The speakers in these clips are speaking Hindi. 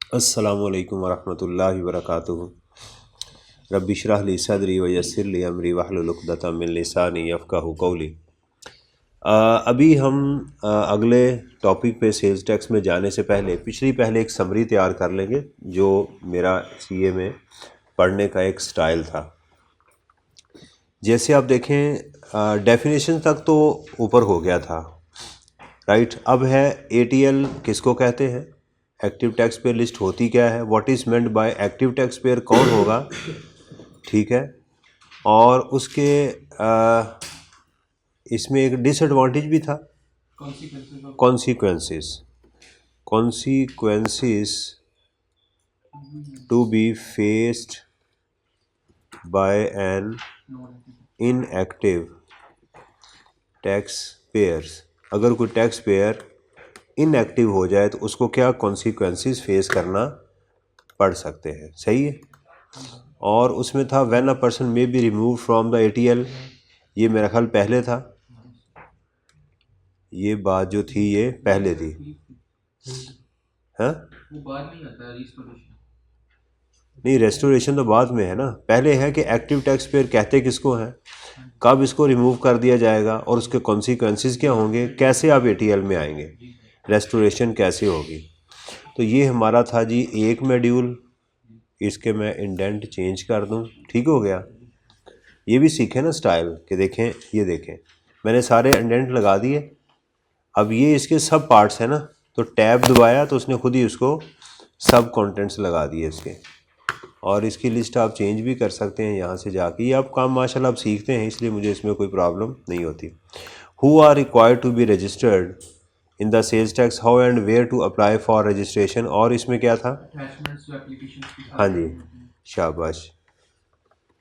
अस्सलामु अलैकुम वरहमतुल्लाहि वबरकातुहू। रब्बि इश्रह ली सदरी व यस्सिर ली अमरी वहलुल उक़दतम मिन लिसानी यफ़क़हू क़ौली। अभी हम अगले टॉपिक पे सेल्स टैक्स में जाने से पहले एक समरी तैयार कर लेंगे जो मेरा सीए में पढ़ने का एक स्टाइल था। जैसे आप देखें डेफिनेशन तक तो ऊपर हो गया था, राइट। अब है एटीएल किसको कहते हैं, एक्टिव टैक्स पेयर लिस्ट होती क्या है, what is meant by active tax payer, कौन होगा, ठीक है। और उसके इसमें एक डिसएडवांटेज भी था, consequences to be faced by an inactive tax payers. अगर कोई टैक्स पेयर इनएक्टिव हो जाए तो उसको क्या कॉन्सिक्वेंसेस फेस करना पड़ सकते हैं, सही है। और उसमें था when a person may be remove from the ATL, ये मेरा ख्याल पहले था, ये बात जो थी ये पहले थी, हाँ वो बाद में आता है रिस्टोरेशन। नहीं, रेस्टोरेशन तो बाद में है ना, पहले है कि एक्टिव टैक्स पेयर कहते किसको हैं, कब इसको रिमूव कर दिया जाएगा और उसके कॉन्सिक्वेंसेस क्या होंगे, कैसे आप एटीएल में आएंगे, रेस्टोरेशन कैसे होगी। तो ये हमारा था जी एक मॉड्यूल। इसके मैं इंडेंट चेंज कर दूं, ठीक हो गया। ये भी सीखें ना स्टाइल कि देखें, ये देखें मैंने सारे इंडेंट लगा दिए। अब ये इसके सब पार्ट्स हैं ना, तो टैब दबाया तो उसने खुद ही उसको सब कंटेंट्स लगा दिए इसके। और इसकी लिस्ट आप चेंज भी कर सकते हैं यहाँ से जाके, ये आप काम माशाल्लाह आप सीखते हैं, इसलिए मुझे इसमें कोई प्रॉब्लम नहीं होती। Who are required to be registered in the sales tax, how and where to apply for registration. और इसमें क्या था, हाँ जी शाबाश,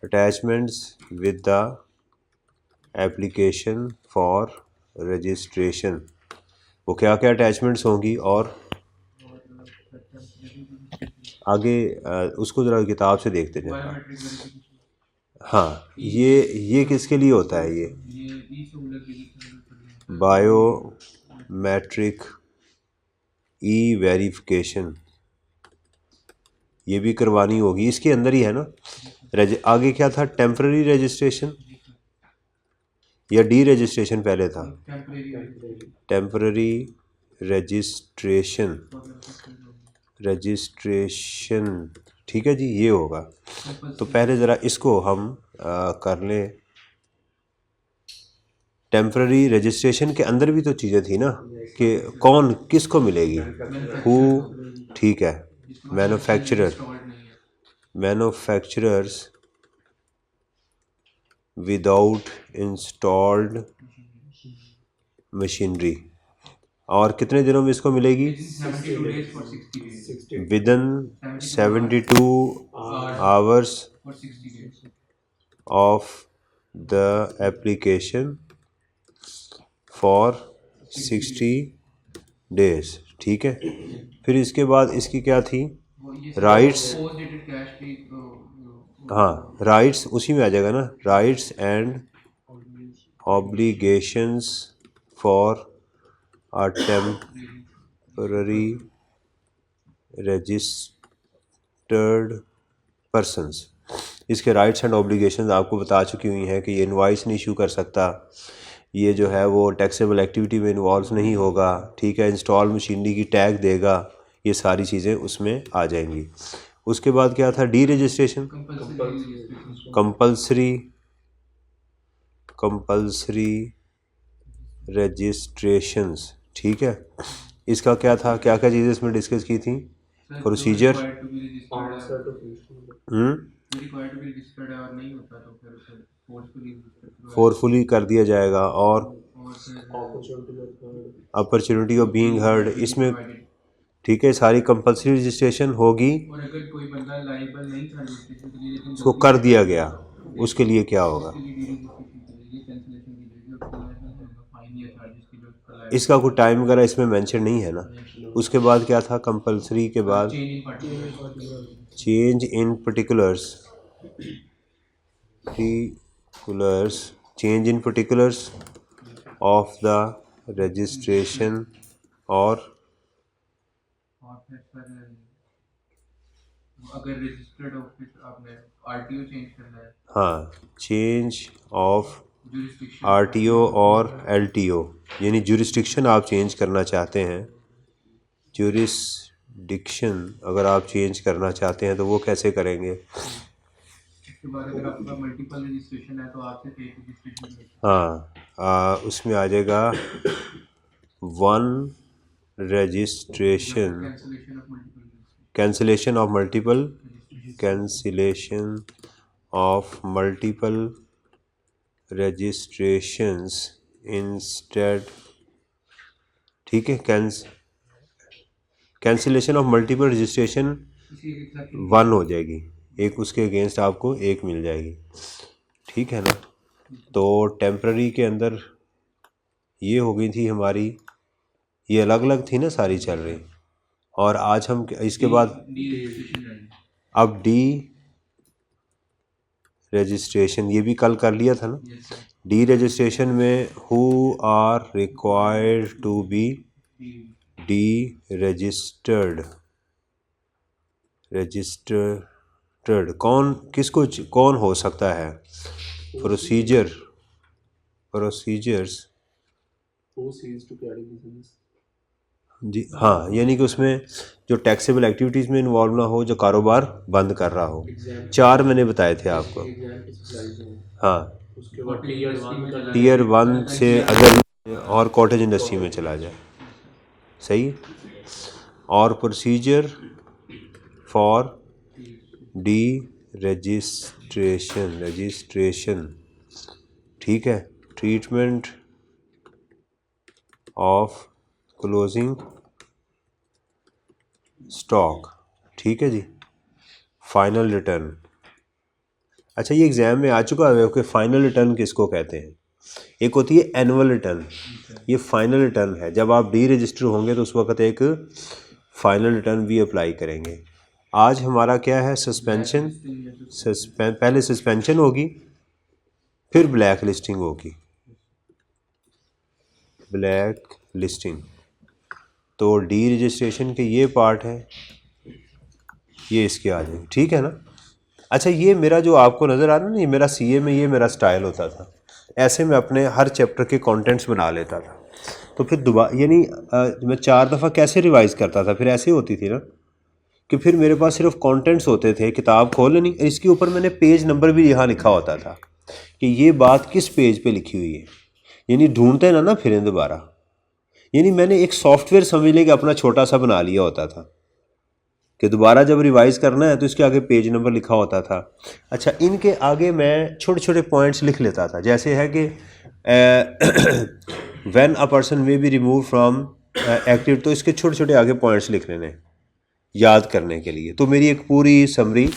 attachments with the application for registration, वो क्या क्या अटैचमेंट्स होंगी। और आगे उसको ज़रा किताब से देखते जाए। हाँ ये किसके लिए होता है, ये बायोमेट्रिक ई वेरिफिकेशन, ये भी करवानी होगी, इसके अंदर ही है ना। आगे क्या था, टेम्पररी रजिस्ट्रेशन या डी रजिस्ट्रेशन पहले था, टेम्पररी रजिस्ट्रेशन, ठीक है जी, ये होगा। तो पहले ज़रा इसको हम कर लें। टेम्पररी रजिस्ट्रेशन के अंदर भी तो चीज़ें थी ना कि कौन किसको मिलेगी, हु, ठीक है, मैन्युफैक्चरर्स विदाउट इंस्टॉल्ड मशीनरी, और कितने दिनों में इसको मिलेगी, within 72 hours of the application for 60 days, ठीक है। फिर इसके बाद इसकी क्या थी, राइट्स, हाँ राइट्स उसी में आ जाएगा ना, rights and obligations for a temporary registered persons. इसके राइट्स एंड ऑब्लिगेशंस आपको बता चुकी हुई हैं कि ये इनवॉइस नहीं इशू कर सकता, ये जो है वो टैक्सेबल एक्टिविटी में इन्वॉल्व नहीं होगा, ठीक है, इंस्टॉल मशीनरी की टैग देगा, ये सारी चीज़ें उसमें आ जाएंगी। उसके बाद क्या था, डी रजिस्ट्रेशन, कंपल्सरी रजिस्ट्रेशंस, ठीक है। इसका क्या था, क्या क्या चीज़ें इसमें डिस्कस की थी, प्रोसीजर, फोर्सफुली कर दिया जाएगा, और अपॉर्चुनिटी ऑफ बीइंग हर्ड, इसमें ठीक है सारी कंपल्सरी रजिस्ट्रेशन होगी। और अगर कोई बंदा लायबल नहीं था रजिस्ट्रेशन के लिए लेकिन उसको कर दिया गया, उसके लिए क्या होगा, इसका कोई टाइम वगैरह इसमें मेंशन नहीं है ना। उसके बाद क्या था, कंपल्सरी के बाद change in particulars of the registration, और अगर रजिस्टर्ड ऑफिस आपने आरटीओ चेंज करना है, हाँ, चेंज ऑफ जुरिस्डिक्शन आरटीओ और एलटीओ, यानी जुरिस्डिक्शन आप चेंज करना चाहते हैं। जुरिस्डिक्शन अगर आप चेंज करना चाहते हैं तो वो कैसे करेंगे? उसके बाद अगर आपका मल्टीपल रजिस्ट्रेशन है तो आप सिर्फ एक रजिस्ट्रेशन में, हाँ, उसमें आ जाएगा one registration, cancellation of multiple cancellation of multiple, registration. Cancellation of multiple registrations instead, ठीक है, कैंसिलेशन ऑफ मल्टीपल रजिस्ट्रेशन इसी के साथ वन हो जाएगी, एक उसके अगेंस्ट आपको एक मिल जाएगी, ठीक है ना। तो टेम्प्ररी के अंदर ये हो गई थी हमारी, ये अलग अलग थी ना सारी चल रही, और आज हम इसके बाद डी रजिस्ट्रेशन है। अब डी रजिस्ट्रेशन, ये भी कल कर लिया था ना। Yes sir. डी रजिस्ट्रेशन में who are required to be de registered, registered कौन, किसको कौन हो सकता है? प्रोसीजर्स जी, हाँ, यानी कि उसमें जो टैक्सेबल एक्टिविटीज़ में इन्वॉल्व ना हो, जो कारोबार बंद कर रहा हो। चार मैंने बताए थे आपको। हाँ, टीयर 1 से अगर और कॉटेज इंडस्ट्री में चला जाए, सही। और प्रोसीजर फॉर डी रजिस्ट्रेशन, ठीक है। ट्रीटमेंट ऑफ क्लोजिंग स्टॉक, ठीक है जी। फाइनल रिटर्न, अच्छा ये एग्ज़ाम में आ चुका है कि फाइनल रिटर्न किसको कहते हैं। एक होती है एनुअल रिटर्न, ये फाइनल रिटर्न है। जब आप डी रजिस्टर होंगे तो उस वक्त एक फाइनल रिटर्न भी अप्लाई करेंगे। आज हमारा क्या है? सस्पेंशन, पहले सस्पेंशन होगी, फिर ब्लैक लिस्टिंग होगी, ब्लैक लिस्टिंग। तो डी रजिस्ट्रेशन के ये पार्ट है, ये इसके आ जाएंगे, ठीक है ना। अच्छा, ये मेरा जो आपको नज़र आ रहा है ना, ये मेरा सीए में ये मेरा स्टाइल होता था, ऐसे मैं अपने हर चैप्टर के कंटेंट्स बना लेता था। तो फिर दोबारा यानी मैं 4 दफ़ा कैसे रिवाइज़ करता था, फिर ऐसे होती थी ना कि फिर मेरे पास सिर्फ कंटेंट्स होते थे, किताब खोल लेनी, इसके ऊपर मैंने पेज नंबर भी यहाँ लिखा होता था कि ये बात किस पेज पे लिखी हुई है, यानी ढूंढते ना फिर दोबारा। यानी मैंने एक सॉफ्टवेयर समझ लेके अपना छोटा सा बना लिया होता था कि दोबारा जब रिवाइज़ करना है तो इसके आगे पेज नंबर लिखा होता था। अच्छा, इनके आगे मैं छोटे छोटे पॉइंट्स लिख लेता था, जैसे है कि when a person may be remove from active, तो इसके छोटे छोटे आगे पॉइंट्स लिख लेने याद करने के लिए, तो मेरी एक पूरी समरी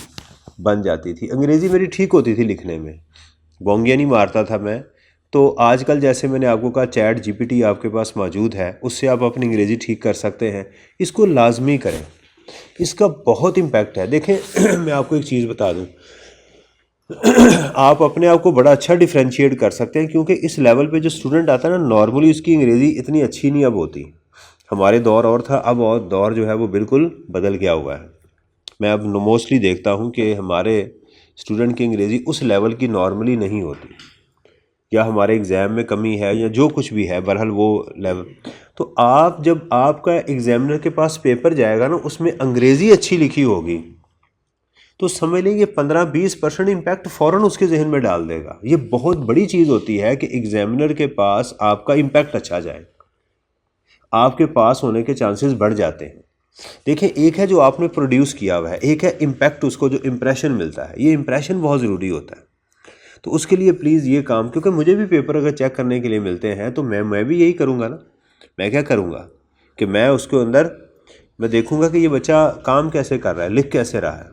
बन जाती थी। अंग्रेज़ी मेरी ठीक होती थी लिखने में, बोंगिया नहीं मारता था मैं। तो आजकल जैसे मैंने आपको कहा चैट जीपीटी आपके पास मौजूद है, उससे आप अपनी अंग्रेज़ी ठीक कर सकते हैं, इसको लाजमी करें, इसका बहुत इम्पैक्ट है। देखें मैं आपको एक चीज़ बता दूं, आप अपने आप को बड़ा अच्छा डिफ्रेंशिएट कर सकते हैं, क्योंकि इस लेवल पे जो स्टूडेंट आता है ना, नॉर्मली उसकी अंग्रेज़ी इतनी अच्छी नहीं अब होती। हमारे दौर और था, अब और दौर जो है वो बिल्कुल बदल गया हुआ है। मैं अब मोस्टली देखता हूँ कि हमारे स्टूडेंट की अंग्रेज़ी उस लेवल की नॉर्मली नहीं होती, या हमारे एग्ज़ाम में कमी है या जो कुछ भी है, बहरहाल वो लेवल। तो आप जब आपका एग्ज़ामिनर के पास पेपर जाएगा ना, उसमें अंग्रेज़ी अच्छी लिखी होगी तो समझ लेंगे 15-20% इम्पैक्ट फ़ौरन उसके जहन में डाल देगा। ये बहुत बड़ी चीज़ होती है कि एग्ज़ामिनर के पास आपका इम्पैक्ट अच्छा जाए, आपके पास होने के चांसेस बढ़ जाते हैं। देखें, एक है जो आपने प्रोड्यूस किया हुआ है, एक है इम्पैक्ट, उसको जो इम्प्रेशन मिलता है, ये इम्प्रेशन बहुत ज़रूरी होता है। तो उसके लिए प्लीज़ ये काम, क्योंकि मुझे भी पेपर अगर चेक करने के लिए मिलते हैं तो मैं भी यही करूँगा ना। मैं क्या करूँगा कि मैं उसके अंदर मैं देखूँगा कि ये बच्चा काम कैसे कर रहा है, लिख कैसे रहा है,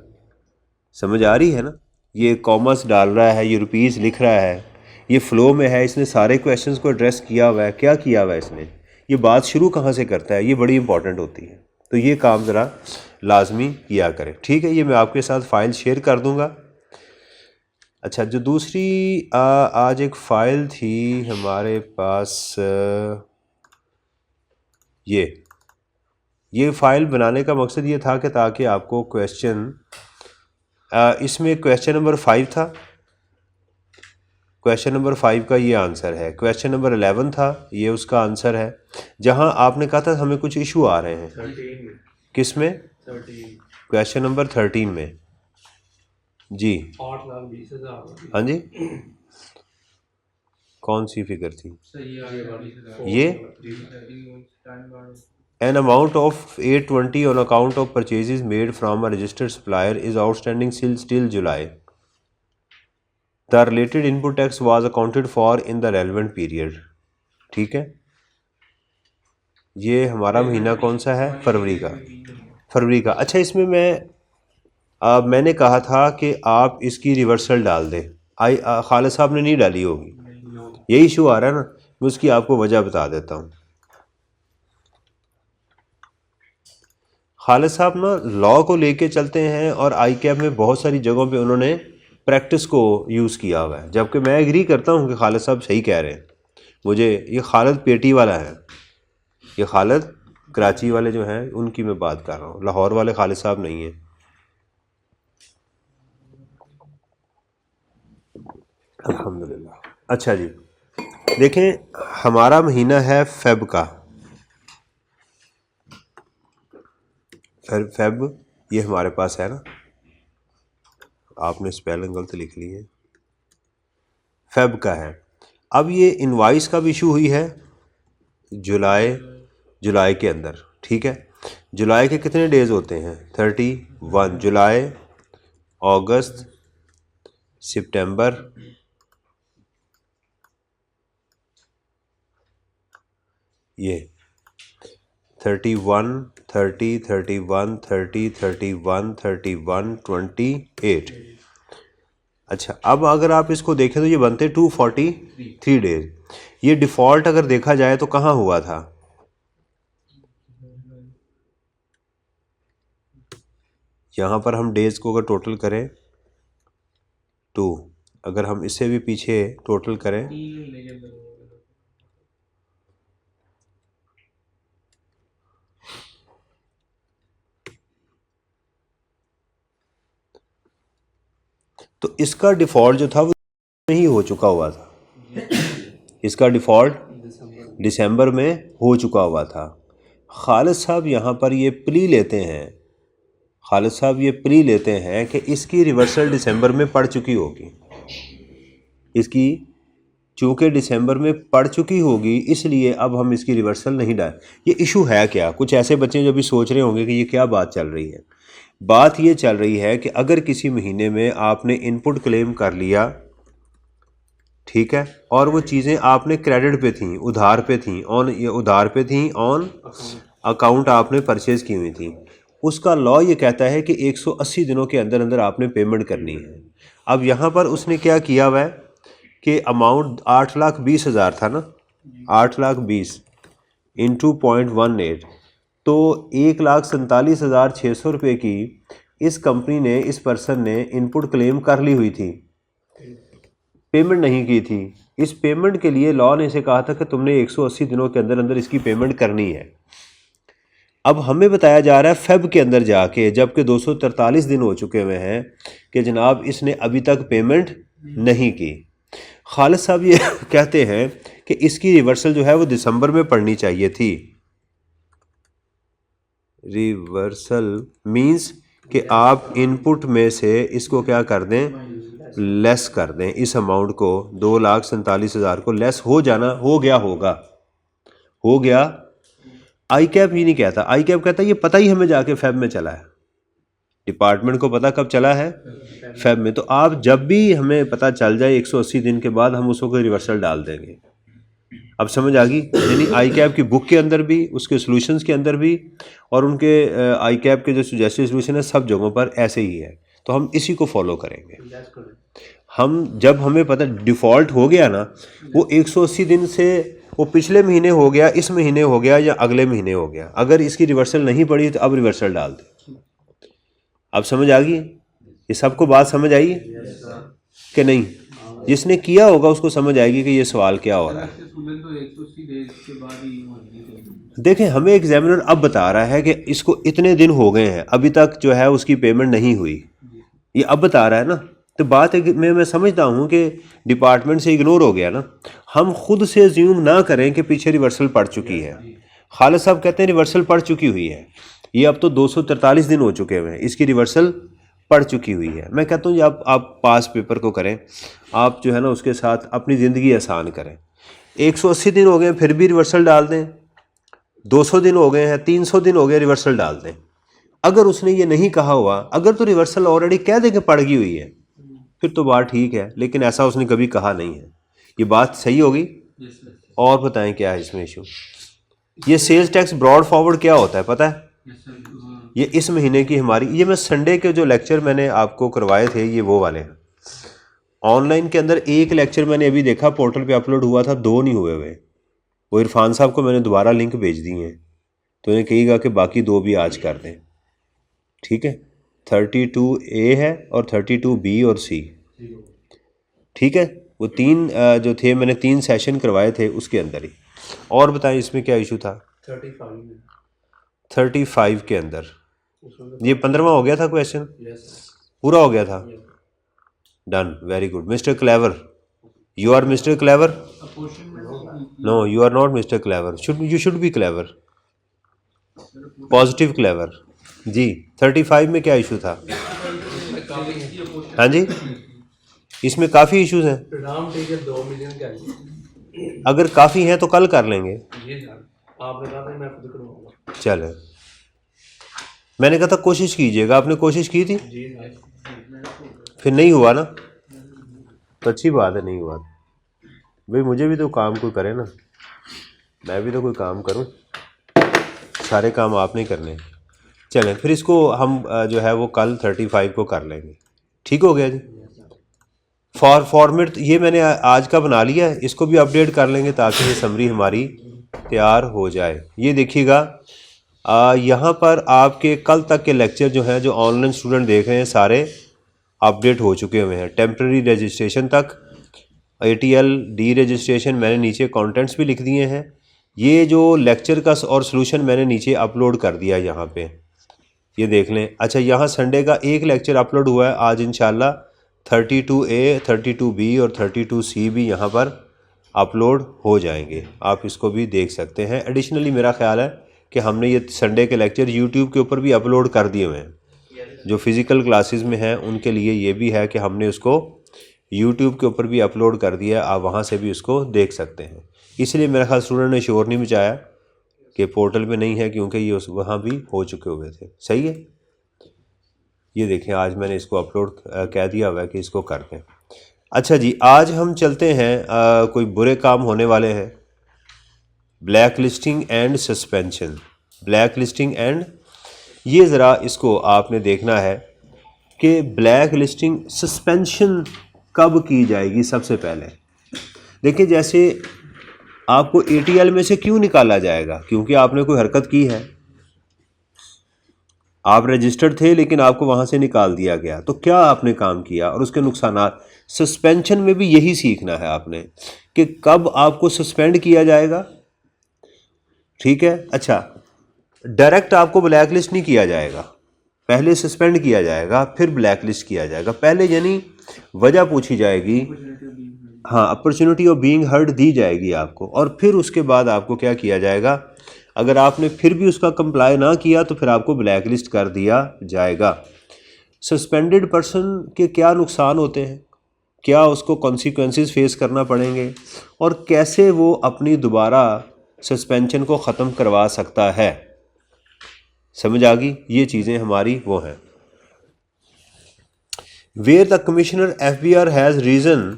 समझ आ रही है ना। ये कॉमर्स डाल रहा है, ये रुपीज़ लिख रहा है, ये फ़्लो में है, इसने सारे क्वेश्चंस को एड्रेस किया हुआ है, क्या किया हुआ है इसने, ये बात शुरू कहाँ से करता है, ये बड़ी इंपॉर्टेंट होती है। तो ये काम ज़रा लाजमी किया करें, ठीक है। ये मैं आपके साथ फ़ाइल शेयर कर दूँगा। अच्छा, जो दूसरी आज एक फ़ाइल थी हमारे पास, ये फ़ाइल बनाने का मकसद ये था कि ताकि आपको क्वेश्चन इसमें क्वेश्चन नंबर 5 था, क्वेश्चन नंबर 5 का ये आंसर है। क्वेश्चन नंबर 11 था, ये उसका आंसर है। जहां आपने कहा था हमें कुछ इशू आ रहे हैं, 13 में, किस में? 13 क्वेश्चन नंबर 13 में जी। 8,20,000 हाँ जी, कौन सी फिगर थी सही है ये? An amount of 820 on account of purchases made from a registered supplier is outstanding till July. The related input tax was accounted for in the relevant period. ठीक है, ये हमारा महीना कौन सा है? फरवरी का। फरवरी का। अच्छा, इसमें मैंने कहा था कि आप इसकी रिवर्सल डाल दें। खालिद साहब ने नहीं डाली होगी, यही इशू आ रहा है ना। मैं उसकी आपको वजह बता देता हूँ। खालिद साहब ना लॉ को लेके चलते हैं और आई कैप में बहुत सारी जगहों पे उन्होंने प्रैक्टिस को यूज़ किया हुआ है, जबकि मैं एग्री करता हूँ कि खालिद साहब सही कह रहे हैं। मुझे ये खालिद पेटी वाला है, ये खालिद कराची वाले जो हैं उनकी मैं बात कर रहा हूँ, लाहौर वाले खालिद साहब नहीं हैं। अल्हम्दुलिल्लाह। अच्छा जी, देखें हमारा महीना है फेब का, फेब ये हमारे पास है ना, आपने स्पेलिंग गलत लिख ली है, फेब का है। अब ये इनवाइस का भी इशू हुई है जुलाई के अंदर, ठीक है। जुलाई के कितने डेज़ होते हैं? 31। जुलाई, अगस्त, सितंबर, ये 31, 30, 31, 30, 31, 31, 28। अच्छा, अब अगर आप इसको देखें तो ये बनते 243 डेज। ये डिफ़ॉल्ट अगर देखा जाए तो कहाँ हुआ था? यहाँ पर हम डेज़ को अगर टोटल करें 2, अगर हम इससे भी पीछे टोटल करें तो इसका डिफ़ॉल्ट जो था वो नहीं हो चुका हुआ था, इसका डिफ़ॉल्ट दिसंबर में हो चुका हुआ था। खालिद साहब यहाँ पर ये प्ली लेते हैं, खालिद साहब ये प्री लेते हैं कि इसकी रिवर्सल दिसंबर में पड़ चुकी होगी, इसकी चूँकि दिसंबर में पड़ चुकी होगी इसलिए अब हम इसकी रिवर्सल नहीं डाल। ये इशू है क्या? कुछ ऐसे बच्चे जो भी सोच रहे होंगे कि ये क्या बात चल रही है। बात ये चल रही है कि अगर किसी महीने में आपने इनपुट क्लेम कर लिया, ठीक है, और वो चीज़ें आपने क्रेडिट पे थी, उधार पे थी, उधार पे थी, ऑन अकाउंट आपने परचेज़ की हुई थी, उसका लॉ ये कहता है कि 180 दिनों के अंदर अंदर आपने पेमेंट करनी है। अब यहाँ पर उसने क्या किया हुआ है कि अमाउंट 8,20,000 था ना, 8,20,000 इंटू 0.18, तो 1,47,600 रुपये की इस कंपनी ने, इस पर्सन ने इनपुट क्लेम कर ली हुई थी, पेमेंट नहीं की थी। इस पेमेंट के लिए लॉ ने इसे कहा था कि तुमने 180 दिनों के अंदर अंदर इसकी पेमेंट करनी है। अब हमें बताया जा रहा है फेब के अंदर जाके, जबकि 243 दिन हो चुके हुए हैं, कि जनाब इसने अभी तक पेमेंट नहीं की। खालिद साहब ये कहते हैं कि इसकी रिवर्सल जो है वो दिसंबर में पड़नी चाहिए थी। रिवर्सल मींस कि आप इनपुट में से इसको क्या कर दें, लेस कर दें, इस अमाउंट को 2,47,000 को लेस हो जाना, हो गया होगा, हो गया। आई कैप ही नहीं कहता, आई कैप कहता है ये पता ही हमें जाके फेब में चला है, डिपार्टमेंट को पता कब चला है, फेब में। तो आप जब भी हमें पता चल जाए 180 दिन के बाद हम उसको कोई रिवर्सल डाल देंगे। अब समझ आ गई? यानी आई कैप की बुक के अंदर भी, उसके सॉल्यूशंस के अंदर भी, और उनके आई कैप के जो सजेस्टेड सॉल्यूशन है सब जगहों पर ऐसे ही है। तो हम इसी को फॉलो करेंगे। हम जब हमें पता डिफ़ॉल्ट हो गया ना, वो 180 दिन से वो पिछले महीने हो गया, इस महीने हो गया, या अगले महीने हो गया, अगर इसकी रिवर्सल नहीं पड़ी तो अब रिवर्सल डाल दें। अब समझ आ गई? ये सबको बात समझ आई कि नहीं? जिसने किया होगा उसको समझ आएगी कि ये सवाल क्या हो रहा है। देखें, हमें एग्जामिनर अब बता रहा है कि इसको इतने दिन हो गए हैं, अभी तक जो है उसकी पेमेंट नहीं हुई, ये अब बता रहा है ना। तो बात है कि मैं समझता हूँ कि डिपार्टमेंट से इग्नोर हो गया ना। हम खुद से अज्यूम ना करें कि पीछे रिवर्सल पड़ चुकी है। खालिद साहब कहते हैं रिवर्सल पड़ चुकी हुई है, ये अब तो 243 दिन हो चुके हुए हैं, इसकी रिवर्सल पड़ चुकी हुई है। मैं कहता हूँ आप पास पेपर को करें, आप जो है ना उसके साथ अपनी ज़िंदगी आसान करें। 180 दिन हो गए फिर भी रिवर्सल डाल दें, 200 दिन हो गए हैं, 300 दिन हो गए, रिवर्सल डाल दें। अगर उसने ये नहीं कहा हुआ, अगर तो रिवर्सल ऑलरेडी कह दे कि पड़ गई हुई है, फिर तो बात ठीक है, लेकिन ऐसा उसने कभी कहा नहीं है। ये बात सही होगी। और बताएं क्या है इसमें इशू। ये सेल्स टैक्स ब्रॉड फॉरवर्ड क्या होता है पता है? ये इस महीने की हमारी, ये मैं संडे के जो लेक्चर मैंने आपको करवाए थे ये वो वाले हैं। ऑनलाइन के अंदर एक लेक्चर मैंने अभी देखा पोर्टल पे अपलोड हुआ था, 2 नहीं हुए हुए। वो इरफान साहब को मैंने दोबारा लिंक भेज दी हैं, तो उन्हें कहिएगा कि बाकी 2 भी आज कर दें, ठीक है। 32A है और 32B और C, ठीक है। वो 3 जो थे, मैंने 3 सेशन करवाए थे उसके अंदर ही। और बताएं इसमें क्या इशू था? 35 के अंदर ये 15वां हो गया था क्वेश्चन, पूरा हो गया था। Done, very good mister clever, you are mister clever. No, you are not mister clever, you should be clever, positive clever ji. 35 में क्या इशू था? हाँ जी, इसमें काफ़ी इश्यूज हैं। 2 मिलियन का अगर काफ़ी हैं तो कल कर लेंगे। आपने कहा था मैं खुद करवाऊंगा। चले, मैंने कहा था कोशिश कीजिएगा, आपने कोशिश की थी, फिर नहीं हुआ ना, तो अच्छी बात है नहीं हुआ। भाई मुझे भी तो काम कोई करे ना, मैं भी तो कोई काम करूं, सारे काम आप नहीं करने। चलें फिर इसको हम जो है वो कल 35 को कर लेंगे, ठीक हो गया जी। फॉर्मेट ये मैंने आज का बना लिया है, इसको भी अपडेट कर लेंगे ताकि ये समरी हमारी तैयार हो जाए। ये देखिएगा यहाँ पर आपके कल तक के लेक्चर जो हैं, जो ऑनलाइन स्टूडेंट देख रहे हैं, सारे अपडेट हो चुके हुए हैं। टेम्प्रेरी रजिस्ट्रेशन तक, ATL डी रजिस्ट्रेशन मैंने नीचे कंटेंट्स भी लिख दिए हैं। ये जो लेक्चर का और सॉल्यूशन मैंने नीचे अपलोड कर दिया यहाँ पे, ये देख लें। अच्छा, यहाँ संडे का एक लेक्चर अपलोड हुआ है आज इंशाल्लाह। 32A, 32B और 32C भी यहाँ पर अपलोड हो जाएंगे, आप इसको भी देख सकते हैं। एडिशनली मेरा ख्याल है कि हमने ये संडे के लेक्चर यूट्यूब के ऊपर भी अपलोड कर दिए हुए हैं। जो फिज़िकल क्लासेस में हैं उनके लिए ये भी है कि हमने उसको यूट्यूब के ऊपर भी अपलोड कर दिया, आप वहाँ से भी उसको देख सकते हैं। इसलिए मेरा ख्याल स्टूडेंट ने शोर नहीं मचाया कि पोर्टल पे नहीं है, क्योंकि ये उस वहाँ भी हो चुके हुए थे। सही है, ये देखें आज मैंने इसको अपलोड कह दिया हुआ है कि इसको कर दें। अच्छा जी, आज हम चलते हैं, कोई बुरे काम होने वाले हैं। Black listing and suspension, black listing and, ये ज़रा इसको आपने देखना है कि ब्लैक लिस्टिंग सस्पेंशन कब की जाएगी। सबसे पहले देखिए, जैसे आपको ATL में से क्यों निकाला जाएगा? क्योंकि आपने कोई हरकत की है, आप रजिस्टर्ड थे लेकिन आपको वहाँ से निकाल दिया गया, तो क्या आपने काम किया और उसके नुकसानात। सस्पेंशन में भी यही सीखना है आपने कि कब आपको सस्पेंड किया जाएगा, ठीक है। अच्छा, डायरेक्ट आपको ब्लैक लिस्ट नहीं किया जाएगा, पहले सस्पेंड किया जाएगा फिर ब्लैक लिस्ट किया जाएगा। पहले यानी वजह पूछी जाएगी, हाँ, अपॉर्चुनिटी ऑफ बीइंग हर्ड दी जाएगी आपको, और फिर उसके बाद आपको क्या किया जाएगा। अगर आपने फिर भी उसका कंप्लाई ना किया तो फिर आपको ब्लैक लिस्ट कर दिया जाएगा। सस्पेंडेड पर्सन के क्या नुकसान होते हैं, क्या उसको कॉन्सिक्वेंसेस फेस करना पड़ेंगे, और कैसे वो अपनी दोबारा सस्पेंशन को ख़त्म करवा सकता है। समझ आ गई? ये चीज़ें हमारी वो हैं। Where the commissioner FBR has reason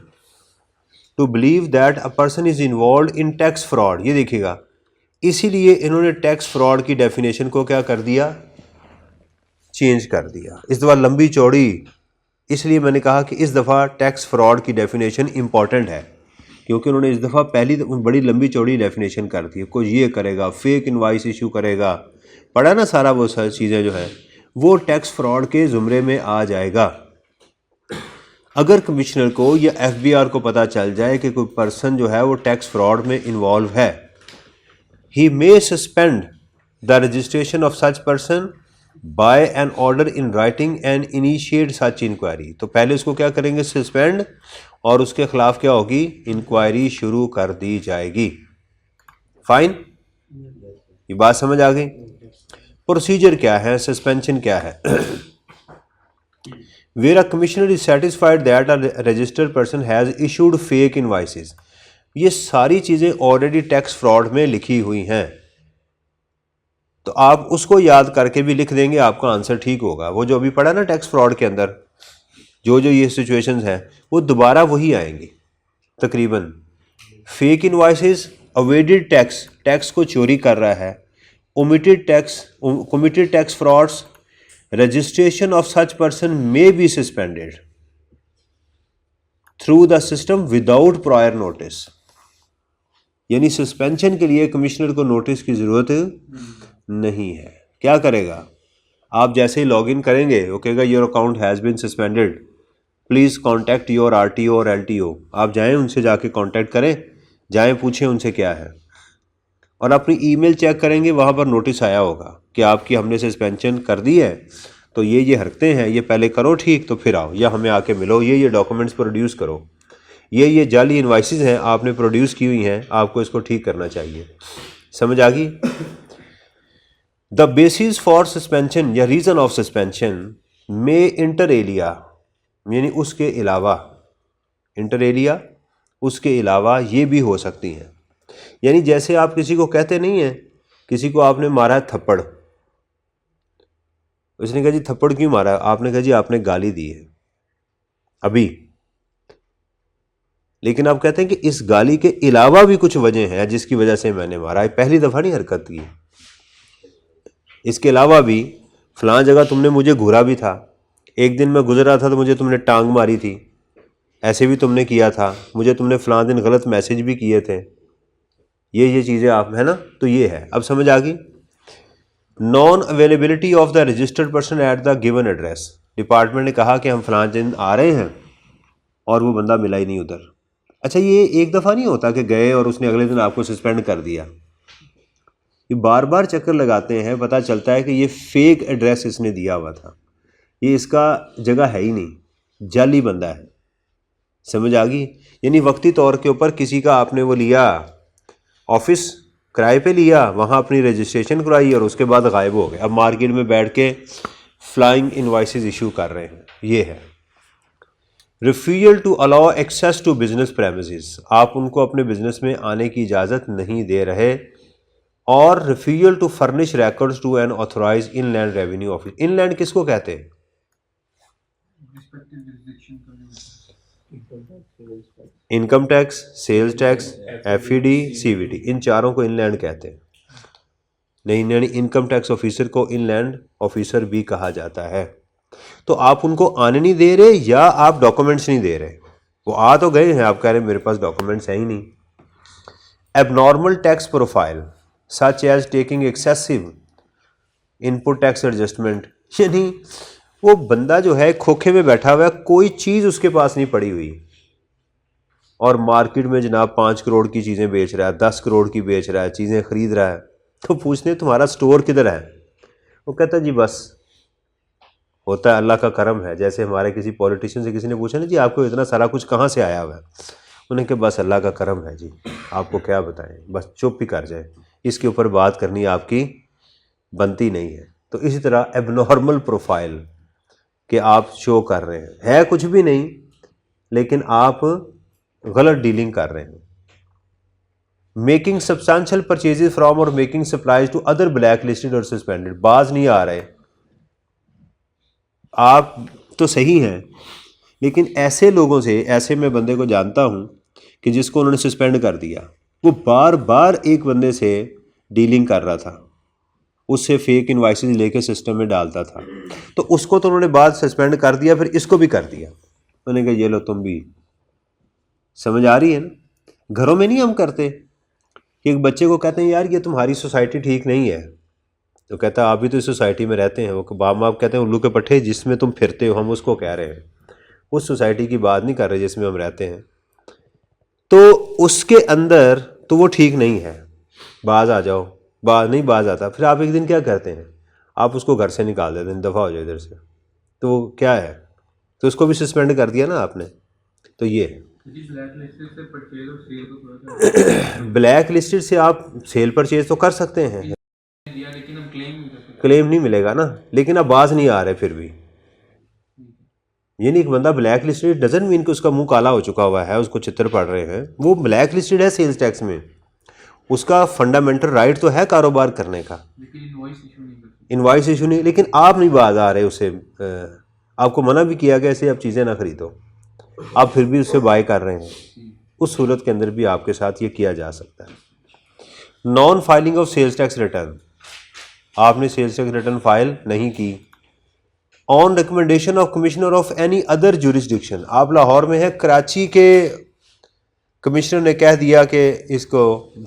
to believe that a person is involve in tax fraud, ये देखिएगा, इसीलिए इन्होंने टैक्स फ्रॉड की डेफिनेशन को क्या कर दिया, चेंज कर दिया। इस दफ़ा लंबी चौड़ी, इसलिए मैंने कहा कि इस दफ़ा टैक्स फ्रॉड की डेफिनेशन इंपॉर्टेंट है, क्योंकि उन्होंने इस दफ़ा पहली बड़ी लंबी चौड़ी डेफिनेशन कर दी। कोई ये करेगा, फेक इनवाइस इशू करेगा, पढ़ा ना सारा, वो सारी चीज़ें जो है वो टैक्स फ्रॉड के ज़ुमरे में आ जाएगा। अगर कमिश्नर को या FBR को पता चल जाए कि कोई पर्सन जो है वो टैक्स फ्रॉड में इन्वॉल्व है, he may suspend the registration of such person by an order in writing and initiate such inquiry. तो पहले उसको क्या करेंगे, सस्पेंड, और उसके खिलाफ क्या होगी, इंक्वायरी शुरू कर दी जाएगी। फाइन, ये बात समझ आ गई। प्रोसीजर क्या है, सस्पेंशन क्या है। Where a commissioner is satisfied that a registered person has issued fake invoices. ये सारी चीजें ऑलरेडी टैक्स फ्रॉड में लिखी हुई हैं, तो आप उसको याद करके भी लिख देंगे, आपका आंसर ठीक होगा। वो जो अभी पढ़ा ना टैक्स फ्रॉड के अंदर जो जो ये सिचुएशंस हैं, वो दोबारा वही आएंगी तकरीबन। Fake invoices, awaited tax, tax को चोरी कर रहा है, omitted tax, committed tax frauds, registration of such person may be suspended through the system without prior notice. यानी सस्पेंशन के लिए कमिश्नर को नोटिस की जरूरत नहीं है। क्या करेगा, आप जैसे ही लॉगिन करेंगे वो कहेगा your account has been suspended, please contact your RTO और एलटीओ। आप जाएं उनसे जाके कांटेक्ट करें, जाएं पूछें उनसे क्या है, और अपनी ईमेल चेक करेंगे, वहाँ पर नोटिस आया होगा कि आपकी हमने सस्पेंशन कर दी है, तो ये हरकतें हैं, ये पहले करो ठीक, तो फिर आओ या हमें आके मिलो, ये डॉक्यूमेंट्स प्रोड्यूस करो, ये जाली इनवाइसेस हैं आपने प्रोड्यूस की हुई हैं, आपको इसको ठीक करना चाहिए। समझ आ गई। द बेसिस फॉर सस्पेंशन या रीज़न ऑफ सस्पेंशन में इंटर एलिया, यानी उसके अलावा, इंटर एलिया उसके अलावा ये भी हो सकती हैं। यानी जैसे आप किसी को कहते नहीं हैं, किसी को आपने मारा है थप्पड़, उसने कहा जी थप्पड़ क्यों मारा, आपने कहा जी आपने गाली दी है अभी, लेकिन आप कहते हैं कि इस गाली के अलावा भी कुछ वजह है जिसकी वजह से मैंने मारा है। पहली दफ़ा नहीं हरकत की, इसके अलावा भी फलां जगह तुमने मुझे घूरा भी था, एक दिन मैं गुजर रहा था तो मुझे तुमने टांग मारी थी, ऐसे भी तुमने किया था, मुझे तुमने फलां दिन गलत मैसेज भी किए थे, ये चीज़ें आप, है ना। तो ये है, अब समझ आ गई। Non availability of the registered person at the given address, department ने कहा कि हम फलां दिन आ रहे हैं और वो बंदा मिला ही नहीं उधर। अच्छा, ये एक दफ़ा नहीं होता कि गए और उसने अगले दिन आपको सस्पेंड कर दिया, ये बार बार चक्कर लगाते हैं, पता चलता है कि ये फेक एड्रेस इसने दिया हुआ था, ये इसका जगह है ही नहीं, जाली बंदा है। समझ आ गई। यानी वक्ती तौर के ऊपर किसी का आपने वो लिया, ऑफिस किराए पे लिया, वहाँ अपनी रजिस्ट्रेशन कराई और उसके बाद गायब हो गए। अब मार्केट में बैठ के फ्लाइंग इनवाइसेस इशू कर रहे हैं, ये है। Refusal to allow access to business premises, आप उनको अपने बिजनेस में आने की इजाज़त नहीं दे रहे। और refusal to furnish records to an authorise inland revenue office. Inland किसको कहते हैं, income tax, sales tax, FED, CVD, इन चारों को इनलैंड कहते हैं। नहीं, यानी इनकम टैक्स ऑफिसर को इनलैंड ऑफिसर भी कहा जाता है। तो आप उनको आने नहीं दे रहे या आप डॉक्यूमेंट्स नहीं दे रहे, वो आ तो गए हैं, आप कह रहे हैं मेरे पास डॉक्यूमेंट्स है ही नहीं। Abnormal tax profile such as taking excessive input tax adjustment, यानी वो बंदा जो है खोखे में बैठा हुआ है, कोई चीज़ उसके पास नहीं पड़ी हुई और मार्केट में जनाब 5 करोड़ की चीज़ें बेच रहा है, 10 करोड़ की बेच रहा है, चीज़ें ख़रीद रहा है। तो पूछते हैं तुम्हारा स्टोर किधर है, वो कहता है जी बस होता है, अल्लाह का करम है। जैसे हमारे किसी पॉलिटिशियन से किसी ने पूछा ना जी आपको इतना सारा कुछ कहाँ से आया हुआ है, उन्हें कहा बस अल्लाह का करम है जी, आपको क्या बताएं, बस चुप ही कर जाए, इसके ऊपर बात करनी आपकी बनती नहीं है। तो इसी तरह एबनॉर्मल प्रोफाइल कि आप शो कर रहे हैं, है कुछ भी नहीं लेकिन आप गलत डीलिंग कर रहे हैं। मेकिंग सब्सटेंशियल परचेजेस फ्रॉम और making supplies to other black listed और सस्पेंडेड, बाज नहीं आ रहे, आप तो सही हैं लेकिन ऐसे लोगों से, ऐसे मैं बंदे को जानता हूं कि जिसको उन्होंने सस्पेंड कर दिया, वो बार बार एक बंदे से डीलिंग कर रहा था, उससे फेक इनवाइसेस लेके सिस्टम में डालता था, तो उसको तो उन्होंने बाद सस्पेंड कर दिया, फिर इसको भी कर दिया। उन्होंने कहा ये लो तुम भी, समझ आ रही है ना। घरों में नहीं हम करते कि एक बच्चे को कहते हैं यार ये तुम्हारी सोसाइटी ठीक नहीं है, तो कहता है आप भी तो इस सोसाइटी में रहते हैं, वो बाप बाप कहते हैं उल्लू के पट्टे जिसमें तुम फिरते हो, हम उसको कह रहे हैं, उस सोसाइटी की बात नहीं कर रहे जिसमें हम रहते हैं। तो उसके अंदर तो वो ठीक नहीं है, बाज आ जाओ, बाज नहीं बाज आता। फिर आप एक दिन क्या करते हैं, आप उसको घर से निकाल देते हैं, दफ़ा हो जाए इधर से, तो वो क्या है, तो उसको भी सस्पेंड कर दिया ना आपने। तो ये ब्लैक लिस्टेड से परचेज और सेल को थोड़ा सा ब्लैक लिस्टेड से आप सेल परचेज तो कर सकते हैं, दिया, लेकिन हम क्लेम नहीं कर सकते। क्लेम नहीं मिलेगा ना, लेकिन अब बाज नहीं आ रहे फिर भी। ये नहीं कि बंदा ब्लैक लिस्टेड डजंट मीन कि उसका मुंह काला हो चुका हुआ है, उसको चित्र पड़ रहे हैं, वो ब्लैक लिस्टेड है सेल्स टैक्स में, उसका फंडामेंटल राइट तो है कारोबार करने का, लेकिन इनवॉइस इशू नहीं करते। इनवाइस इशू नहीं, लेकिन आप नहीं बाज आ रहे उसे, आपको मना भी किया गया ऐसे आप चीज़ें ना खरीदो, आप फिर भी उससे बाय कर रहे हैं, उस सूरत के अंदर भी आपके साथ ये किया जा सकता है। Non filing of sales tax return, आपने सेल्स टैक्स रिटर्न फाइल नहीं की। On recommendation of commissioner of any other jurisdiction, आप लाहौर में है, कराची के कमिश्नर ने कह दिया कि इसको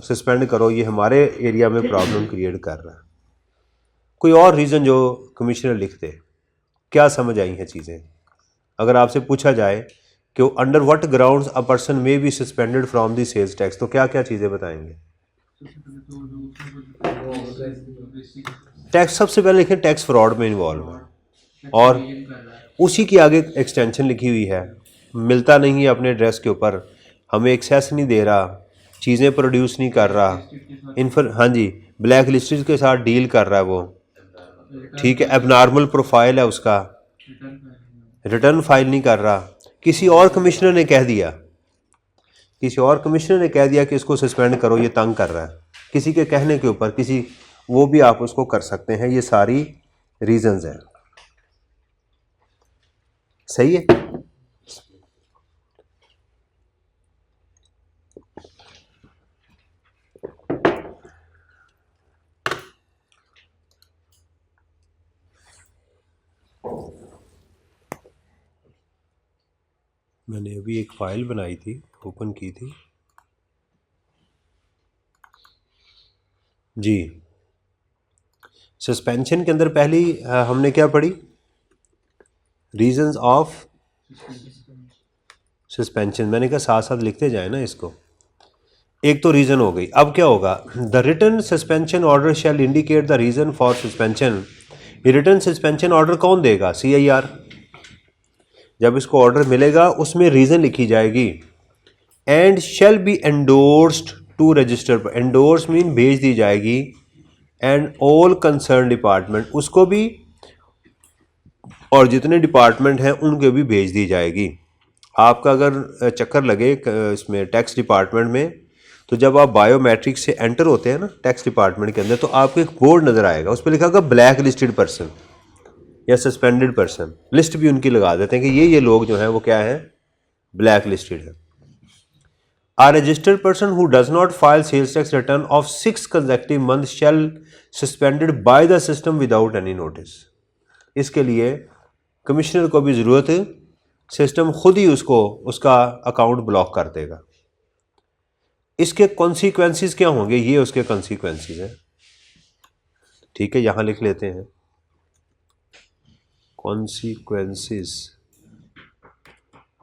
सस्पेंड करो, ये हमारे एरिया में प्रॉब्लम क्रिएट कर रहा है, कोई और रीज़न जो कमिश्नर लिख दे, क्या समझ आई हैं चीज़ें। अगर आपसे पूछा जाए कि under what grounds a person may be suspended from the sales tax, तो क्या क्या चीज़ें बताएंगे। टैक्स सबसे पहले लिखें, टैक्स फ्रॉड में इन्वॉल्व है, और उसी की आगे एक्सटेंशन लिखी हुई है, मिलता नहीं है अपने एड्रेस के ऊपर, हमें एक्सेस नहीं दे रहा, चीज़ें प्रोड्यूस नहीं कर रहा, हाँ जी, ब्लैक लिस्टेड के साथ डील कर रहा है वो, ठीक है, एबनॉर्मल प्रोफाइल है उसका, रिटर्न फाइल नहीं कर रहा, किसी और कमिश्नर ने कह दिया, किसी और कमिश्नर ने कह दिया कि इसको सस्पेंड करो, ये तंग कर रहा है, किसी के कहने के ऊपर, किसी, वो भी आप उसको कर सकते हैं। ये सारी रीजंस हैं, सही है। मैंने अभी एक फ़ाइल बनाई थी, ओपन की थी जी। सस्पेंशन के अंदर पहली हमने क्या पढ़ी, रीजंस ऑफ सस्पेंशन, मैंने कहा साथ साथ लिखते जाए ना इसको। एक तो रीज़न हो गई, अब क्या होगा, the written suspension order shall indicate the reason for suspension. ये रिटन सस्पेंशन ऑर्डर कौन देगा, CIR। जब इसको ऑर्डर मिलेगा उसमें रीज़न लिखी जाएगी, and shall be endorsed to register, endorse mean भेज दी जाएगी, एंड ऑल कंसर्न डिपार्टमेंट, उसको भी, और जितने डिपार्टमेंट हैं उनके भी भेज दी जाएगी। आपका अगर चक्कर लगे इसमें टैक्स डिपार्टमेंट में, तो जब आप बायोमेट्रिक से एंटर होते हैं ना टैक्स डिपार्टमेंट के अंदर, तो आपको एक बोर्ड नज़र आएगा, उस पर लिखा होगा ब्लैक लिस्टेड पर्सन या सस्पेंडेड पर्सन, लिस्ट भी उनकी लगा देते हैं कि ये लोग जो हैं वो क्या है, ब्लैक लिस्टेड है। A registered person who does not file sales tax return of 6 consecutive months shall suspended by the system without any notice। इसके लिए कमिश्नर को भी ज़रूरत है, सिस्टम खुद ही उसको उसका अकाउंट ब्लॉक कर देगा। इसके कॉन्सिक्वेंसेस क्या होंगे, ये उसके कॉन्सिक्वेंसेस हैं, ठीक है, यहाँ लिख लेते हैं, कॉन्सिक्वेंसेस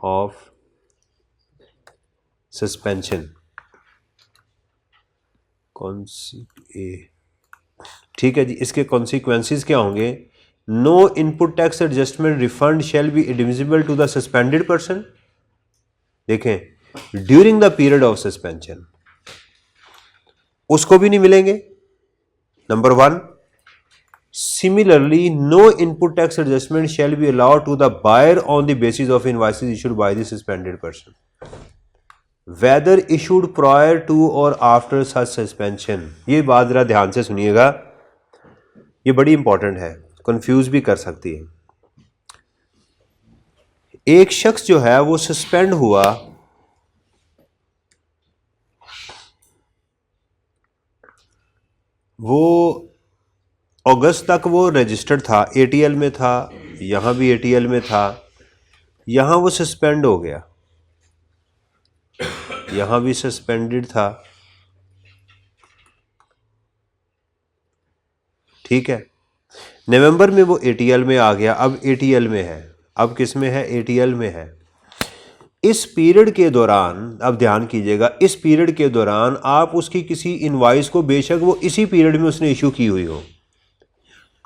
ऑफ सस्पेंशन, ठीक है जी। इसके कॉन्सिक्वेंसेस क्या होंगे, no input tax adjustment refund shall be admissible to the suspended person, देखें, during the period of suspension, उसको भी नहीं मिलेंगे, number 1। Similarly no input tax adjustment shall be allowed to the buyer on the basis of invoices issued by the suspended person, whether issued prior to or after such suspension। ये बात ज़रा ध्यान से सुनिएगा, ये बड़ी इंपॉर्टेंट है, कंफ्यूज भी कर सकती है। एक शख्स जो है वो सस्पेंड हुआ, वो अगस्त तक वो रजिस्टर्ड था, ATL में था, यहाँ भी ATL में था, यहाँ वो सस्पेंड हो गया, यहाँ भी सस्पेंडेड था, ठीक है। नवंबर में वो ATL में आ गया, अब ATL में है, अब किस में है, ATL में है। इस पीरियड के दौरान, अब ध्यान कीजिएगा, इस पीरियड के दौरान आप उसकी किसी इनवॉइस को, बेशक वो इसी पीरियड में उसने इशू की हुई हो,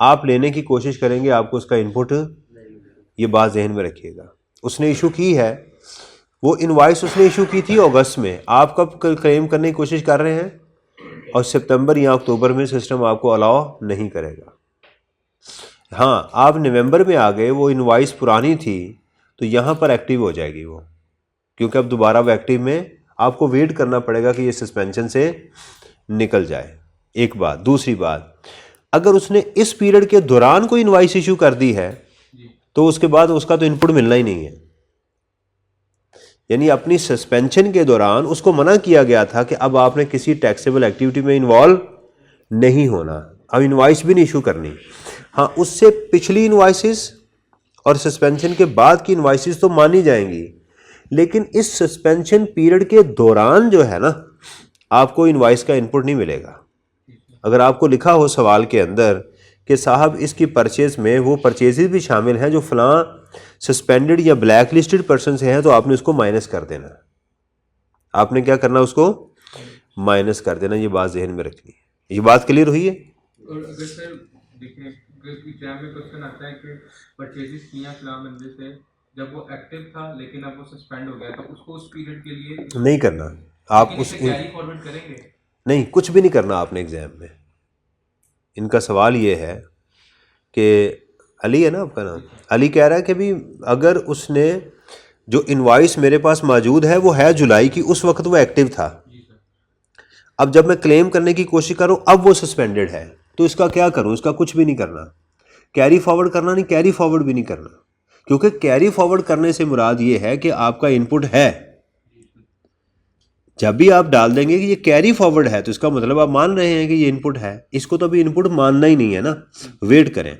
आप लेने की कोशिश करेंगे, आपको उसका इनपुट, ये बात जहन में रखिएगा। उसने इशू की है, वो इनवाइस उसने इशू की थी अगस्त में, आप कब क्लेम करने की कोशिश कर रहे हैं, और सितंबर या अक्टूबर में सिस्टम आपको अलाउ नहीं करेगा। हाँ, आप नवंबर में आ गए, वो इनवाइस पुरानी थी तो यहाँ पर एक्टिव हो जाएगी वो, क्योंकि अब दोबारा वो एक्टिव में आपको वेट करना पड़ेगा कि ये सस्पेंशन से निकल जाए। एक बात। दूसरी बात, अगर उसने इस पीरियड के दौरान कोई इनवाइस इशू कर दी है तो उसके बाद उसका तो इनपुट मिलना ही नहीं है। यानी अपनी सस्पेंशन के दौरान उसको मना किया गया था कि अब आपने किसी टैक्सेबल एक्टिविटी में इन्वॉल्व नहीं होना, अब इनवाइस भी नहीं इशू करनी। हाँ, उससे पिछली इनवाइसेस और सस्पेंशन के बाद की इनवाइसेस तो मानी जाएंगी, लेकिन इस सस्पेंशन पीरियड के दौरान जो है ना, आपको इनवाइस का इनपुट नहीं मिलेगा। अगर आपको लिखा हो सवाल के अंदर कि साहब इसकी परचेज में वो परचेजेस भी शामिल हैं जो फलां सस्पेंडेड या ब्लैक लिस्टेड पर्सन से हैं, तो आपने उसको माइनस कर देना। आपने क्या करना, उसको माइनस कर देना। ये बात जहन में रखनी है। ये बात क्लियर हुई है? और अगर सर देखें, एग्जाम में क्वेश्चन आता है कि परचेजेस किया फलां बंदे से, जब वो एक्टिव था लेकिन अब वो सस्पेंड हो गया, तो उसको उस पीरियड के लिए नहीं करना आप, उस कैरी फॉरवर्ड करेंगे? नहीं, कुछ भी नहीं करना आपने एग्जाम में। इनका सवाल ये है कि अली है ना आपका नाम, अली कह रहा है कि भी अगर उसने जो इनवाइस मेरे पास मौजूद है वो है जुलाई की, उस वक्त वो एक्टिव था, अब जब मैं क्लेम करने की कोशिश करूं अब वो सस्पेंडेड है, तो इसका क्या करूं? इसका कुछ भी नहीं करना। कैरी फॉरवर्ड करना नहीं, कैरी फॉरवर्ड भी नहीं करना, क्योंकि कैरी फॉरवर्ड करने से मुराद ये है कि आपका इनपुट है। जब भी आप डाल देंगे कि ये कैरी फॉरवर्ड है तो इसका मतलब आप मान रहे हैं कि ये इनपुट है। इसको तो अभी इनपुट मानना ही नहीं है ना, वेट करें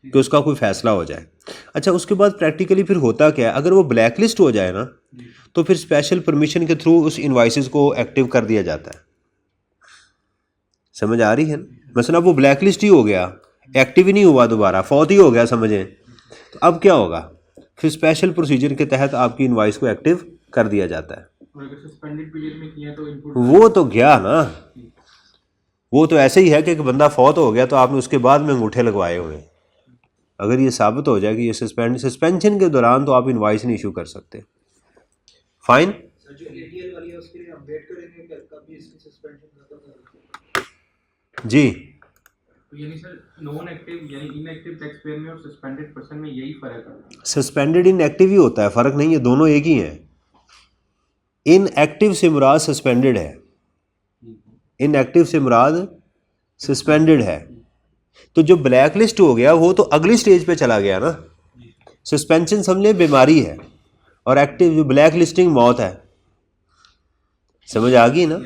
कि उसका कोई फैसला हो जाए। अच्छा, उसके बाद प्रैक्टिकली फिर होता क्या है, अगर वो ब्लैक लिस्ट हो जाए ना, तो फिर स्पेशल परमिशन के थ्रू उस इनवाइसेस को एक्टिव कर दिया जाता है। समझ आ रही है ना? मसलन वो ब्लैक लिस्ट ही हो गया, एक्टिव ही नहीं हुआ, दोबारा फौत ही हो गया, समझें, तो अब क्या होगा? फिर स्पेशल प्रोसीजर के तहत आपकी इनवाइस को एक्टिव कर दिया जाता है। और अगर सस्पेंडेड पीरियड में किया तो इनपुट वो तो गया ना, वो तो ऐसे ही है कि एक बंदा फौत हो गया तो आपने उसके बाद में अंगूठे लगवाए हुए। अगर ये साबित हो जाए कि ये सस्पेंशन के दौरान, तो आप इनवाइस नहीं इशू कर सकते। फाइन। जो एटीएल वाली है उसके लिए हम वेट करेंगे कि कभी इसकी सस्पेंशन खत्म हो। जी, तो यानी सर नॉन एक्टिव यानी इनएक्टिव टैक्स पेयर में और सस्पेंडेड पर्सन में यही फर्क है? सस्पेंडेड इनएक्टिव ही होता है, फ़र्क नहीं है, दोनों एक ही हैं। इनएक्टिव से मुराद सस्पेंडेड है, इनएक्टिव से मुराद सस्पेंडेड है। तो जो ब्लैक लिस्ट हो गया वो तो अगली स्टेज पे चला गया ना। सस्पेंशन समझे बीमारी है, और एक्टिव जो ब्लैक लिस्टिंग मौत है। समझ आ गई ना?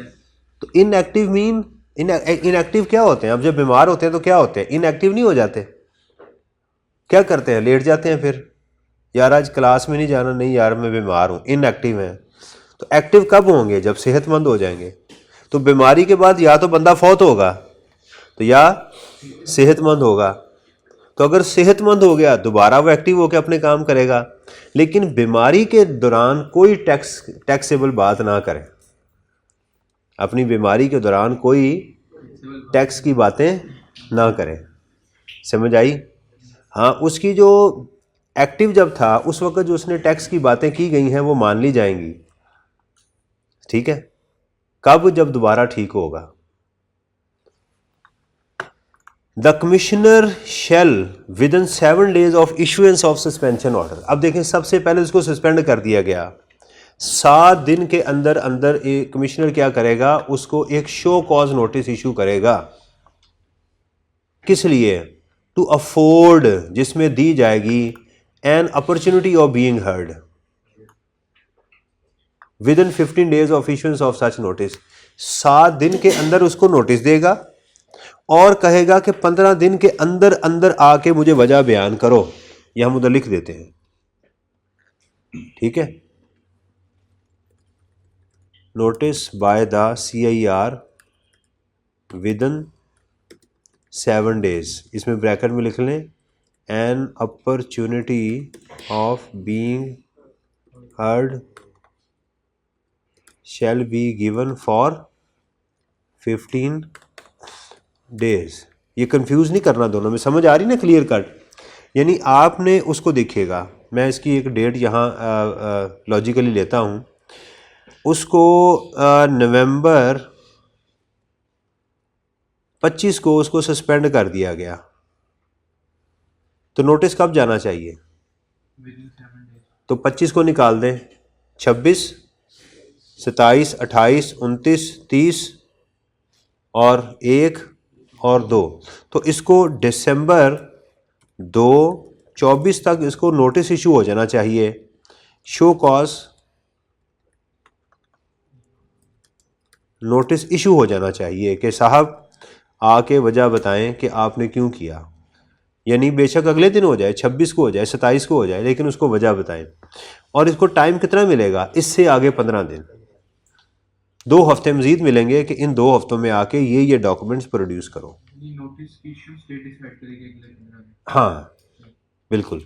तो इनएक्टिव मीन, इनएक्टिव क्या होते हैं? अब जब बीमार होते हैं तो क्या होते हैं? इनएक्टिव नहीं हो जाते, क्या करते हैं? लेट जाते हैं। फिर यार आज क्लास में नहीं जाना, नहीं यार मैं बीमार हूँ, इनएक्टिव हैं। तो एक्टिव कब होंगे? जब सेहतमंद हो जाएंगे। तो बीमारी के बाद या तो बंदा फौत होगा, तो या सेहतमंद होगा। तो अगर सेहतमंद हो गया दोबारा वो एक्टिव होकर अपने काम करेगा। लेकिन बीमारी के दौरान कोई टैक्सेबल बात ना करें, अपनी बीमारी के दौरान कोई टैक्स की बातें ना करें। समझ आई? हाँ, उसकी जो एक्टिव जब था उस वक्त जो उसने टैक्स की बातें की गई हैं वो मान ली जाएंगी, ठीक है? कब? जब दोबारा ठीक होगा। The commissioner shall within 7 days of issuance of suspension order. अब देखें, सबसे पहले उसको सस्पेंड कर दिया गया, 7 दिन के अंदर अंदर एक कमिश्नर क्या करेगा? उसको एक शो कॉज नोटिस इशू करेगा। किस लिए? टू अफोर्ड, जिसमें दी जाएगी an opportunity of being heard with in 15 days of issuance of such notice. 7 दिन के अंदर उसको नोटिस देगा और कहेगा कि 15 दिन के अंदर अंदर आके मुझे वजह बयान करो। यह हम उधर लिख देते हैं, ठीक है? Notice by the CIR with in 7 days, इसमें ब्रैकेट में लिख लें an opportunity of being heard shall be given for 15 days। ये कंफ्यूज नहीं करना दोनों में, समझ आ रही ना क्लियर कट। यानी आपने उसको देखिएगा, मैं इसकी एक डेट यहाँ लॉजिकली लेता हूँ, उसको नवंबर 25 को उसको सस्पेंड कर दिया गया, तो नोटिस कब जाना चाहिए? Within 7 days. तो 25 को निकाल दें, 26, 27, 28, 29, 30 और 1 और 2, तो इसको दिसंबर 24 तक इसको नोटिस इशू हो जाना चाहिए, शो कॉज नोटिस इशू हो जाना चाहिए कि साहब आके वजह बताएं कि आपने क्यों किया। यानी बेशक अगले दिन हो जाए, 26 को हो जाए, 27 को हो जाए, लेकिन उसको वजह बताएं। और इसको टाइम कितना मिलेगा? इससे आगे 15 दिन, 2 हफ्ते मज़ीद मिलेंगे कि इन 2 हफ्तों में आके ये डॉक्यूमेंट्स प्रोड्यूस करो। ये नोटिस की इशू स्टेट डिसाइड करेगी अगले 15 दिन। हाँ बिल्कुल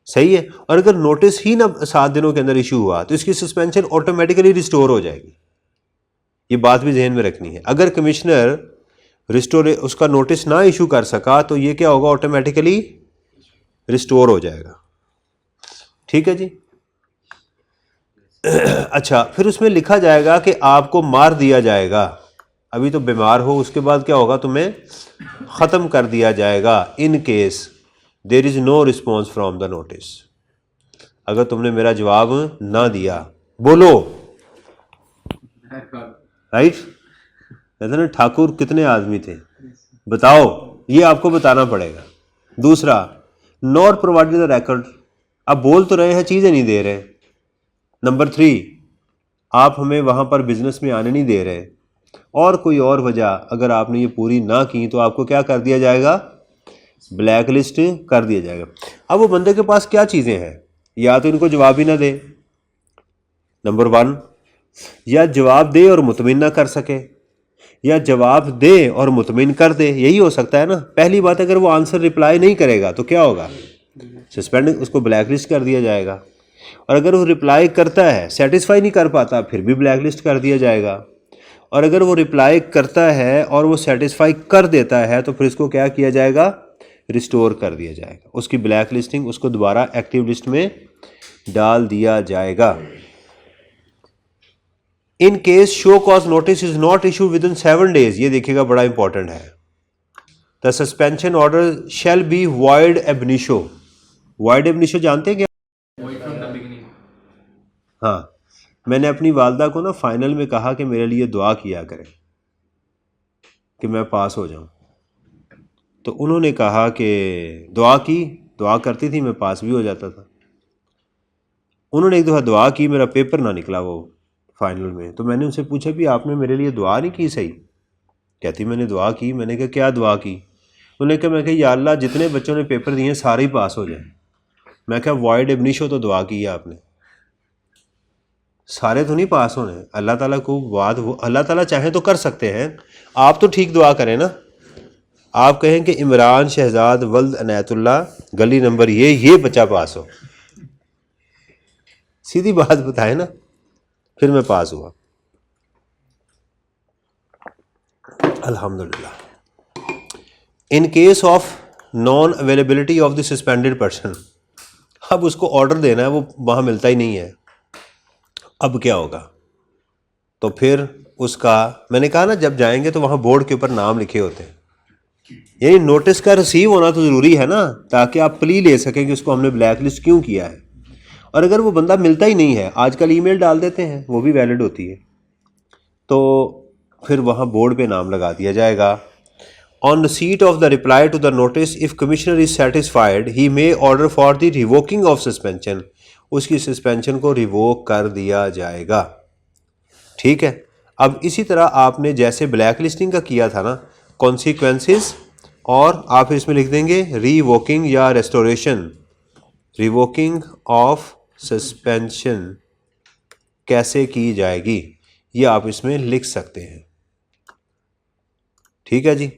सही है। और अगर नोटिस ही ना 7 दिनों के अंदर इशू हुआ तो इसकी सस्पेंशन ऑटोमेटिकली रिस्टोर हो जाएगी, ये बात भी जहन में रखनी है। अगर कमिश्नर रिस्टोर उसका नोटिस ना इशू कर सका तो ये क्या होगा? ऑटोमेटिकली रिस्टोर हो जाएगा। ठीक है जी। अच्छा, फिर उसमें लिखा जाएगा कि आपको मार दिया जाएगा, अभी तो बीमार हो, उसके बाद क्या होगा? तुम्हें ख़त्म कर दिया जाएगा in case there is no response from the notice. अगर तुमने मेरा जवाब ना दिया, बोलो राइट। कहते ना ठाकुर कितने आदमी थे, बताओ, ये आपको बताना पड़ेगा। दूसरा, नॉट प्रोवाइडेड द रिकॉर्ड, अब बोल तो रहे हैं, चीज़ें नहीं दे रहे। नंबर 3, आप हमें वहाँ पर बिजनेस में आने नहीं दे रहे, और कोई और वजह अगर आपने ये पूरी ना की तो आपको क्या कर दिया जाएगा? ब्लैक लिस्ट कर दिया जाएगा। अब वो बंदे के पास क्या चीज़ें हैं? या तो इनको जवाब ही ना दे, नंबर 1, या जवाब दे और मुतमिन ना कर सके, या जवाब दे और मुतमिन कर दे, यही हो सकता है ना। पहली बात, अगर वो आंसर रिप्लाई नहीं करेगा तो क्या होगा? सस्पेंड, उसको ब्लैक लिस्ट कर दिया जाएगा। और अगर वो रिप्लाई करता है, सेटिस्फाई नहीं कर पाता, फिर भी ब्लैक लिस्ट कर दिया जाएगा। और अगर वो रिप्लाई करता है और वो सेटिस्फाई कर देता है तो फिर इसको क्या किया जाएगा? रिस्टोर कर दिया जाएगा, उसकी ब्लैक लिस्टिंग, उसको दोबारा एक्टिव लिस्ट में डाल दिया जाएगा। In case show cause notice is not issue within 7 days, ये देखिएगा बड़ा इंपॉर्टेंट है। The suspension order shall be void ab initio. Void ab initio जानते हैं क्या? Void from the beginning. हाँ, मैंने अपनी वालदा को ना फाइनल में कहा कि मेरे लिए दुआ किया करें कि मैं पास हो जाऊं, तो उन्होंने कहा कि दुआ की, दुआ करती थी, मैं पास भी हो जाता था। उन्होंने एक दफ़ा दुआ की, मेरा पेपर ना निकला वो फाइनल में, तो मैंने उनसे पूछा भी आपने मेरे लिए दुआ नहीं की सही? कहती मैंने दुआ की। मैंने कहा क्या दुआ की? उन्होंने कहा, मैं कहा या अल्लाह जितने बच्चों ने पेपर दिए सारे ही पास हो जाए। मैं कहा वॉइड एबनिशो तो दुआ की है आपने, सारे तो नहीं पास होने। अल्लाह ताला को बात, वो अल्लाह ताला चाहे तो कर सकते हैं, आप तो ठीक दुआ करें ना। आप कहें कि इमरान शहजाद वल्द अनायतुल्ला गली नंबर ये बच्चा पास हो, सीधी बात बताए ना, फिर मैं पास हुआ अल्हम्दुलिल्लाह। In case of non availability of the suspended person, अब उसको ऑर्डर देना है, वो वहाँ मिलता ही नहीं है, अब क्या होगा? तो फिर उसका, मैंने कहा ना जब जाएंगे तो वहाँ बोर्ड के ऊपर नाम लिखे होते हैं, यानी नोटिस का रिसीव होना तो ज़रूरी है ना, ताकि आप प्ली ले सकें कि उसको हमने ब्लैक लिस्ट क्यों किया है। और अगर वो बंदा मिलता ही नहीं है, आजकल ईमेल डाल देते हैं, वो भी वैलिड होती है, तो फिर वहाँ बोर्ड पे नाम लगा दिया जाएगा। On receipt of the reply to the notice if commissioner is satisfied he may order for the revoking of suspension, उसकी सस्पेंशन को रिवोक कर दिया जाएगा। ठीक है। अब इसी तरह आपने जैसे ब्लैक लिस्टिंग का किया था ना, कॉन्सिक्वेंसेस, और आप इसमें लिख देंगे रिवोकिंग या रेस्टोरेशन, रिवोकिंग ऑफ सस्पेंशन कैसे की जाएगी, ये आप इसमें लिख सकते हैं। ठीक है जी,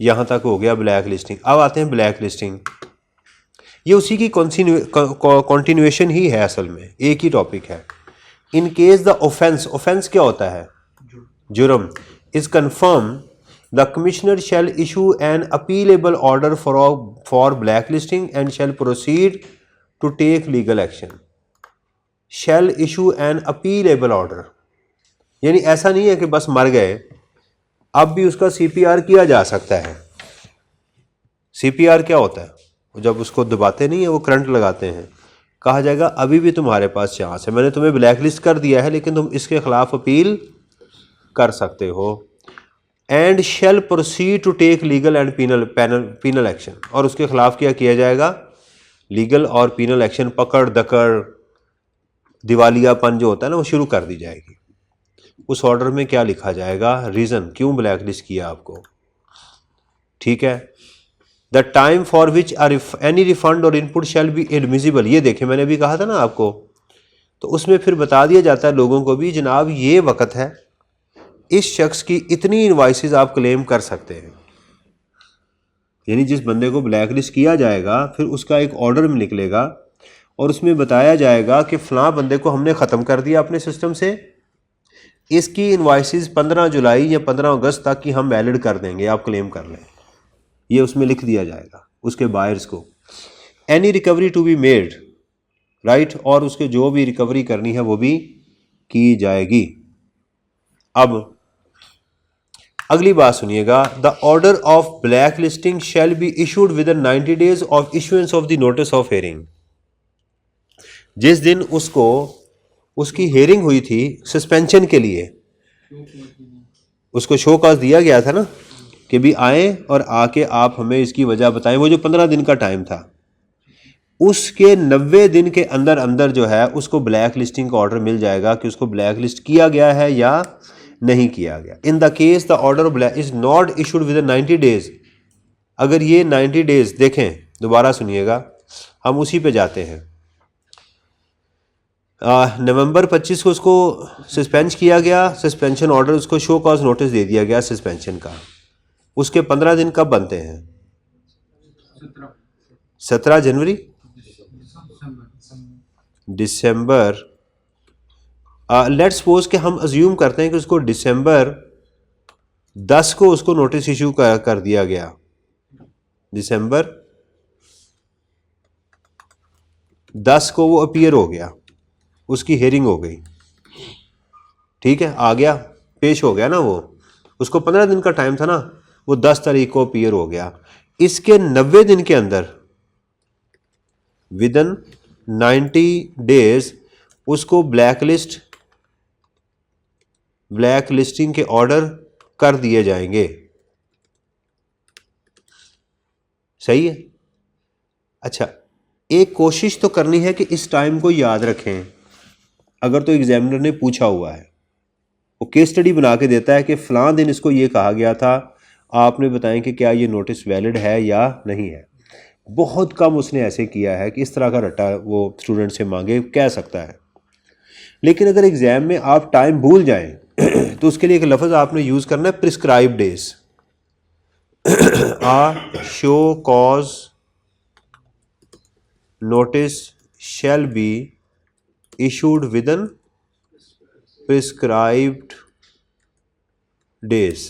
यहाँ तक हो गया ब्लैक लिस्टिंग। अब आते हैं ब्लैक लिस्टिंग, ये उसी की कॉन्टिन्यूएशन ही है, असल में एक ही टॉपिक है। In case the offence, offence क्या होता है? जुर्म। Is confirm, the commissioner shall issue an appealable order for black listing and shall proceed to take legal action. Shall issue an appealable order, यानी ऐसा नहीं है कि बस मर गए, अब भी उसका CPR किया जा सकता है। CPR क्या होता है? जब उसको दबाते नहीं है, वो करंट लगाते हैं, कहा जाएगा अभी भी तुम्हारे पास चांस है, मैंने तुम्हें ब्लैक लिस्ट कर दिया है लेकिन तुम इसके खिलाफ अपील कर सकते हो। And shall proceed to take legal and penal action, और उसके खिलाफ क्या किया जाएगा? लीगल और पीनल एक्शन, पकड़ दकड़ दिवालियापन जो होता है ना, वो शुरू कर दी जाएगी। उस ऑर्डर में क्या लिखा जाएगा? रीज़न क्यों ब्लैक लिस्ट किया आपको, ठीक है। The time for which any refund और इनपुट शैल बी एडमिसिबल, ये देखें मैंने भी कहा था ना आपको, तो उसमें फिर बता दिया जाता है लोगों को भी, जनाब ये वक्त है, इस शख्स की इतनी इनवाइसेस आप क्लेम कर सकते हैं। यानी जिस बंदे को ब्लैक लिस्ट किया जाएगा फिर उसका एक ऑर्डर में निकलेगा और उसमें बताया जाएगा कि फ़लाँ बंदे को हमने ख़त्म कर दिया अपने सिस्टम से, इसकी इनवाइसेस 15 जुलाई या 15 अगस्त तक की हम वैलिड कर देंगे, आप क्लेम कर लें। ये उसमें लिख दिया जाएगा उसके बायर्स को। Any recovery to be made, right, और उसके जो भी रिकवरी करनी है वो भी की जाएगी। अब अगली बात सुनिएगा, the order of black listing shall be issued with in 90 days of issuance of the notice of hearing. जिस दिन उसकी हेयरिंग हुई थी सस्पेंशन के लिए, उसको शो कॉज दिया गया था ना कि भी आए और आके आप हमें इसकी वजह बताएं, वो जो 15 दिन का टाइम था, उसके 90 दिन के अंदर अंदर जो है उसको ब्लैक लिस्टिंग का ऑर्डर मिल जाएगा कि उसको ब्लैक लिस्ट किया गया है या नहीं किया गया। In the case the order of black is not issued with 90 days, अगर ये 90 डेज देखें, दोबारा सुनिएगा, हम उसी पे जाते हैं। नवंबर 25 को उसको सस्पेंड किया गया, सस्पेंशन ऑर्डर, उसको शो कॉज नोटिस दे दिया गया सस्पेंशन का। उसके 15 दिन कब बनते हैं? 17 जनवरी, दिसंबर। लेट्स सपोज कि हम अज्यूम करते हैं कि उसको दिसंबर 10 को उसको नोटिस इशू कर दिया गया, दिसंबर 10 को वो अपीयर हो गया, उसकी हेयरिंग हो गई, ठीक है, आ गया, पेश हो गया ना, वो उसको 15 दिन का टाइम था ना, वो 10 तारीख को अपीयर हो गया। इसके 90 दिन के अंदर विद इन 90 डेज उसको ब्लैक लिस्टिंग के ऑर्डर कर दिए जाएंगे, सही है। अच्छा, एक कोशिश तो करनी है कि इस टाइम को याद रखें। अगर तो एग्जामिनर ने पूछा हुआ है, वो केस स्टडी बना के देता है कि फ़लाँ दिन इसको ये कहा गया था, आपने बताएं कि क्या ये नोटिस वैलिड है या नहीं है। बहुत कम उसने ऐसे किया है कि इस तरह का रट्टा वो स्टूडेंट से मांगे, कह सकता है। लेकिन अगर एग्ज़ाम में आप टाइम भूल जाएं तो उसके लिए एक लफ्ज़ आपने यूज़ करना है, prescribe days. A show cause notice shall be issued within prescribed days।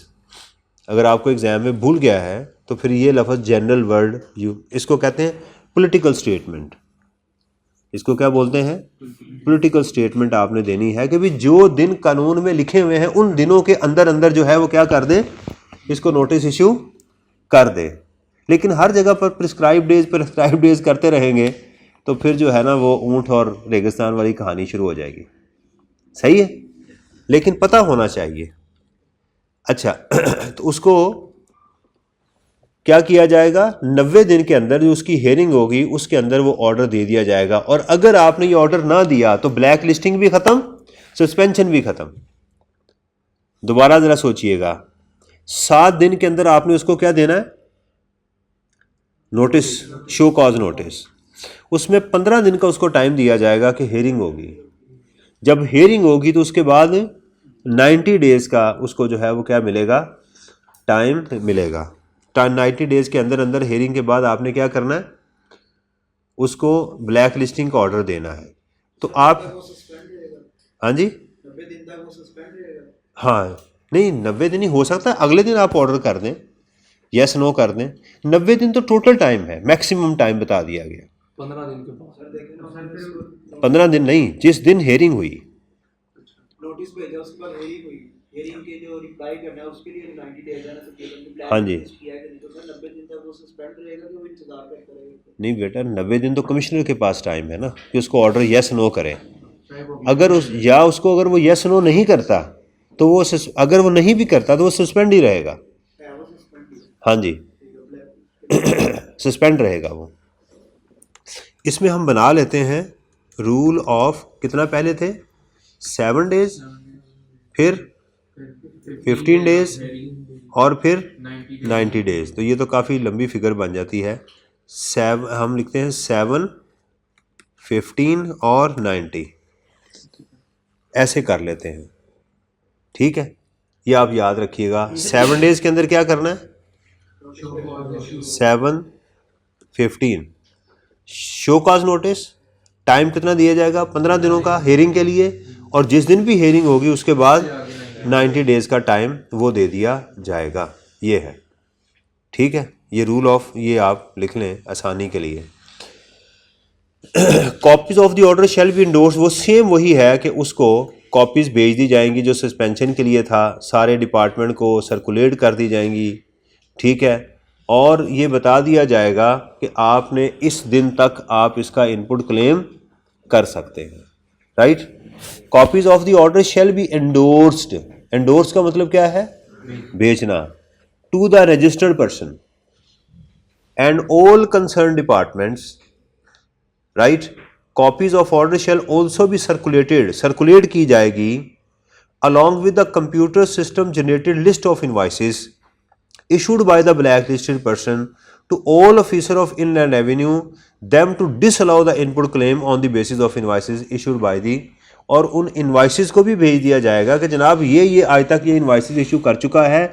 अगर आपको एग्जाम में भूल गया है तो फिर ये लफ्ज़ जनरल वर्ड इसको कहते हैं पॉलिटिकल स्टेटमेंट। इसको क्या बोलते हैं? पॉलिटिकल स्टेटमेंट आपने देनी है कि भी जो दिन कानून में लिखे हुए हैं उन दिनों के अंदर अंदर जो है वो क्या कर दे, इसको नोटिस इशू कर दे। लेकिन हर जगह पर प्रिस्क्राइब डेज करते रहेंगे तो फिर जो है ना वो ऊंट और रेगिस्तान वाली कहानी शुरू हो जाएगी, सही है। लेकिन पता होना चाहिए। अच्छा, तो उसको क्या किया जाएगा, 90 दिन के अंदर जो उसकी हेयरिंग होगी उसके अंदर वो ऑर्डर दे दिया जाएगा। और अगर आपने ये ऑर्डर ना दिया तो ब्लैक लिस्टिंग भी ख़त्म, सस्पेंशन भी ख़त्म। दोबारा ज़रा सोचिएगा, 7 दिन के अंदर आपने उसको क्या देना है, नोटिस, शो कॉज नोटिस। उसमें 15 दिन का उसको टाइम दिया जाएगा कि हेयरिंग होगी। जब हेयरिंग होगी तो उसके बाद 90 डेज़ का उसको जो है वो क्या मिलेगा, टाइम मिलेगा। 90 डेज़ के अंदर अंदर हेयरिंग के बाद आपने क्या करना है, उसको ब्लैक लिस्टिंग का ऑर्डर देना है। तो आप, हाँ जी, 90 दिन तक वो सस्पेंड रहेगा। हाँ, नहीं 90 दिन ही हो सकता है, अगले दिन आप ऑर्डर कर दें, यस नो कर दें। 90 दिन तो टोटल टाइम है, मैक्सिमम टाइम बता दिया गया। 15 दिन के बाद सर देखें ना, सर 15 दिन नहीं, जिस दिन हेयरिंग हुई। नोटिस भेजा, उसके बाद हेयरिंग हुई, हेयरिंग के जो रिप्लाई करना है उसके लिए 90 डेज है ना, तो केवल हाँ जी। किया है कि नहीं, तो सर 90 दिन तक वो सस्पेंड रहेगा कि वो इंतजार करता रहेगा? नहीं बेटा, 90 दिन तो कमिश्नर के पास टाइम है ना कि उसको ऑर्डर यस नो करे। अगर उसको अगर वो यस नो नहीं करता तो वो अगर वो नहीं भी करता तो वो सस्पेंड ही रहेगा। है वो सस्पेंड? हाँ जी, सस्पेंड रहेगा वो। इसमें हम बना लेते हैं रूल ऑफ, कितना पहले थे 7 डेज, फिर 15 डेज और फिर 90 डेज। तो ये तो काफ़ी लंबी फिगर बन जाती है। हम लिखते हैं 7, 15 और 90, ऐसे कर लेते हैं। ठीक है, ये आप याद रखिएगा। 7 डेज के अंदर क्या करना है, 7, 15 शो काज नोटिस। टाइम कितना दिया जाएगा, 15 दिनों का हेयरिंग के लिए, और जिस दिन भी हेयरिंग होगी उसके बाद 90 डेज का टाइम वो दे दिया जाएगा। ये है, ठीक है। ये रूल ऑफ, ये आप लिख लें आसानी के लिए। Copies of the order shall be endorse, वो सेम वही है कि उसको कॉपीज़ भेज दी जाएंगी जो सस्पेंशन के लिए था, सारे डिपार्टमेंट को सर्कुलेट कर दी जाएंगी, ठीक है। और ये बता दिया जाएगा कि आपने इस दिन तक आप इसका इनपुट क्लेम कर सकते हैं, right. Copies of the order shall be endorsed, endorse का मतलब क्या है, भेजना, to the registered person and all concern departments, right. Copies of order shall also be circulated, circulate की जाएगी along with the computer system generated list of invoices issued by the blacklisted person to all officer of Inland Revenue, them to disallow the input claim on the basis of invoices issued by the, और उन इन्वाइसेस को भी भेज दिया जाएगा कि जनाब ये आज तक ये इन्वाइसेस इशू कर चुका है,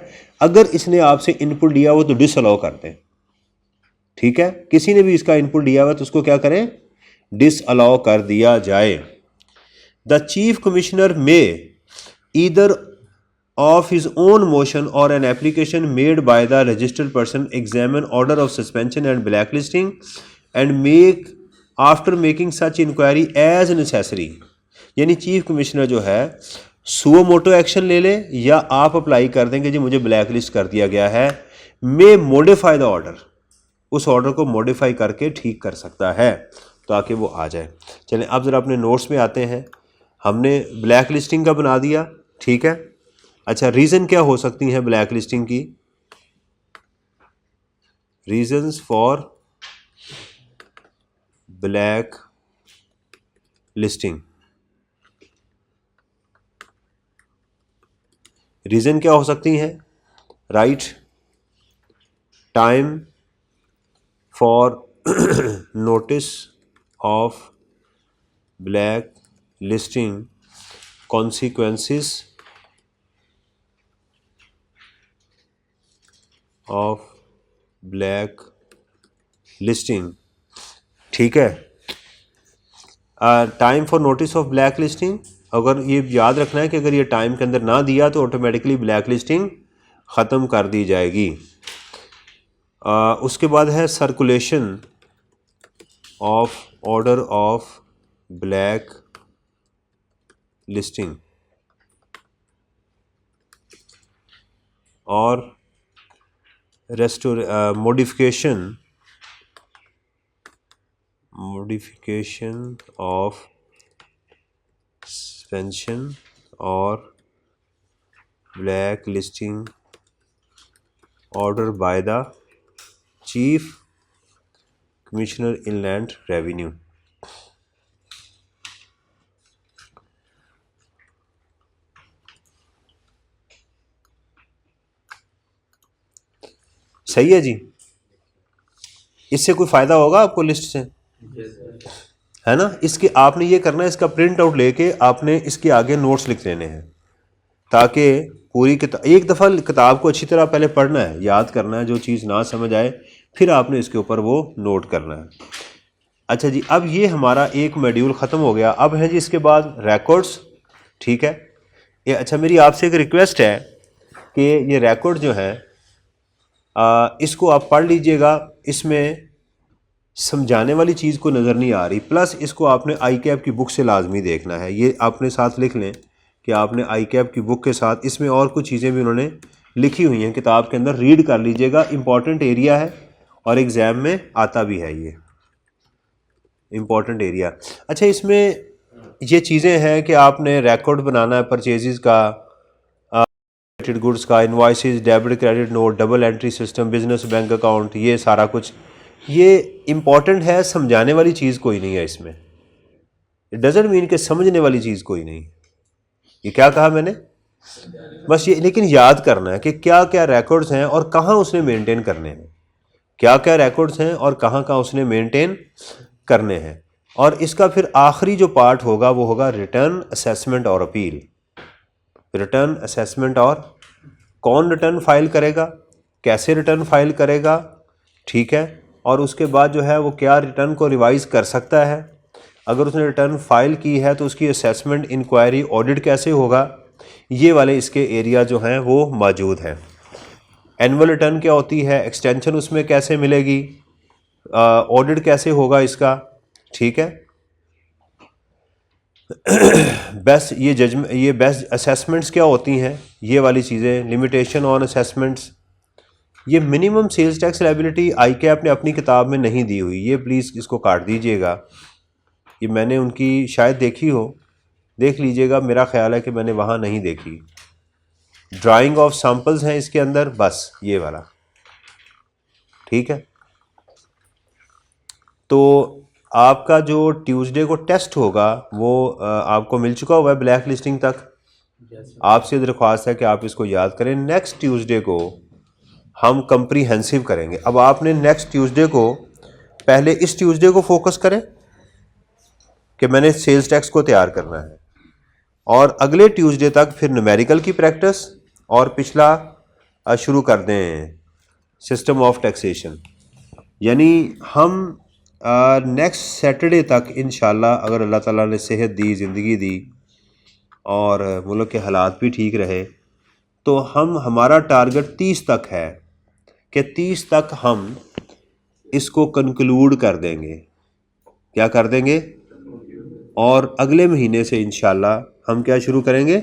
अगर इसने आपसे इनपुट लिया हो तो डिसअलाउ कर दें, ठीक है। किसी ने भी इसका इनपुट लिया हुआ तो उसको क्या करें, डिसअलाउ कर दिया जाए। द चीफ कमिश्नर में either of his own motion or an application made by the registered person examine order of suspension and blacklisting and make after making such inquiry as necessary, यानी चीफ कमिश्नर जो है सुओ मोटो एक्शन ले ले या आप अप्लाई कर देंगे जी मुझे ब्लैक लिस्ट कर दिया गया है, मे मॉडिफाई द ऑर्डर, उस ऑर्डर को मॉडिफाई करके ठीक कर सकता है ताकि वो आ जाए। चलें अब ज़रा अपने नोट्स में आते हैं। हमने ब्लैक लिस्टिंग का बना दिया, ठीक है। अच्छा, रीज़न क्या हो सकती हैं ब्लैक लिस्टिंग की, reasons for black listing, reason क्या हो सकती हैं, right, time for notice of black listing, consequences of black listing, ठीक है। Time for notice of black listing, अगर ये याद रखना है कि अगर ये टाइम के अंदर ना दिया तो ऑटोमेटिकली ब्लैक लिस्टिंग ख़त्म कर दी जाएगी। उसके बाद है circulation of order of black listing और मॉडिफिकेशन ऑफ सस्पेंशन और black listing order by the chief commissioner inland revenue. सही है जी, इससे कोई फ़ायदा होगा आपको लिस्ट से, है ना। इसके आपने ये करना है, इसका प्रिंट आउट लेके आपने इसके आगे नोट्स लिख लेने हैं ताकि पूरी किताब, एक दफ़ा किताब को अच्छी तरह पहले पढ़ना है, याद करना है, जो चीज़ ना समझ आए फिर आपने इसके ऊपर वो नोट करना है। अच्छा जी, अब ये हमारा एक मॉड्यूल ख़त्म हो गया। अब है जी इसके बाद रिकॉर्ड्स, ठीक है। अच्छा, मेरी आपसे एक रिक्वेस्ट है कि ये रिकॉर्ड जो है इसको आप पढ़ लीजिएगा, इसमें समझाने वाली चीज़ को नज़र नहीं आ रही, प्लस इसको आपने आई कैप की बुक से लाजमी देखना है। ये आपने साथ लिख लें कि आपने आई कैप की बुक के साथ इसमें और कुछ चीज़ें भी उन्होंने लिखी हुई हैं किताब के अंदर, रीड कर लीजिएगा। इम्पॉर्टेंट एरिया है और एग्ज़ाम में आता भी है, ये इम्पॉर्टेंट एरिया। अच्छा, इसमें ये चीज़ें हैं कि आपने रिकॉर्ड बनाना है परचेजेस का, गुड्स का, invoices, debit credit note, double entry system, business bank account, ये सारा कुछ ये इम्पॉर्टेंट है। समझाने वाली चीज़ कोई नहीं है इसमें। इट डजेंट मीन कि समझने वाली चीज़ कोई नहीं। ये क्या कहा मैंने, बस ये लेकिन याद करना है कि क्या क्या रिकॉर्ड्स हैं और कहाँ उसने मेंटेन करने हैं, क्या क्या रिकॉर्ड्स हैं और कहाँ कहाँ उसने मेंटेन करने हैं। और इसका फिर आखिरी जो पार्ट होगा वो होगा रिटर्न असेसमेंट और अपील। रिटर्न असेसमेंट और कौन रिटर्न फाइल करेगा, कैसे रिटर्न फाइल करेगा, ठीक है, और उसके बाद जो है वो क्या रिटर्न को रिवाइज़ कर सकता है, अगर उसने रिटर्न फाइल की है तो उसकी असेसमेंट, इंक्वायरी, ऑडिट कैसे होगा, ये वाले इसके एरिया जो हैं वो मौजूद हैं। एनुअल रिटर्न क्या होती है, एक्सटेंशन उसमें कैसे मिलेगी, ऑडिट कैसे होगा इसका, ठीक है। बेस्ट ये बेस्ट असेसमेंट्स क्या होती हैं, ये वाली चीज़ें, लिमिटेशन ऑन असेसमेंट्स। ये मिनिमम सेल्स टैक्स लायबिलिटी आई कैप ने अपनी किताब में नहीं दी हुई, ये प्लीज़ इसको काट दीजिएगा। ये मैंने उनकी शायद देखी हो, देख लीजिएगा, मेरा ख्याल है कि मैंने वहाँ नहीं देखी। ड्राइंग ऑफ सैम्पल्स हैं इसके अंदर, बस ये वाला, ठीक है। तो आपका जो ट्यूसडे को टेस्ट होगा वो आपको मिल चुका हुआ है ब्लैक लिस्टिंग तक। आपसे दरख्वास्त है कि आप इसको याद करें। नेक्स्ट ट्यूसडे को हम कंप्रीहेंसिव करेंगे। अब आपने नेक्स्ट ट्यूसडे को, पहले इस ट्यूसडे को फोकस करें कि मैंने सेल्स टैक्स को तैयार करना है, और अगले ट्यूसडे तक फिर न्यूमेरिकल की प्रैक्टिस, और पिछला शुरू कर दें सिस्टम ऑफ टैक्सेशन। यानी हम नेक्स्ट सैटरडे तक इंशाल्लाह, अगर अल्लाह ताला ने सेहत दी, ज़िंदगी दी और मुल्क के हालात भी ठीक रहे, तो हमारा टारगेट 30 तक है कि 30 तक हम इसको कंक्लूड कर देंगे। क्या कर देंगे? और अगले महीने से इंशाल्लाह हम क्या शुरू करेंगे,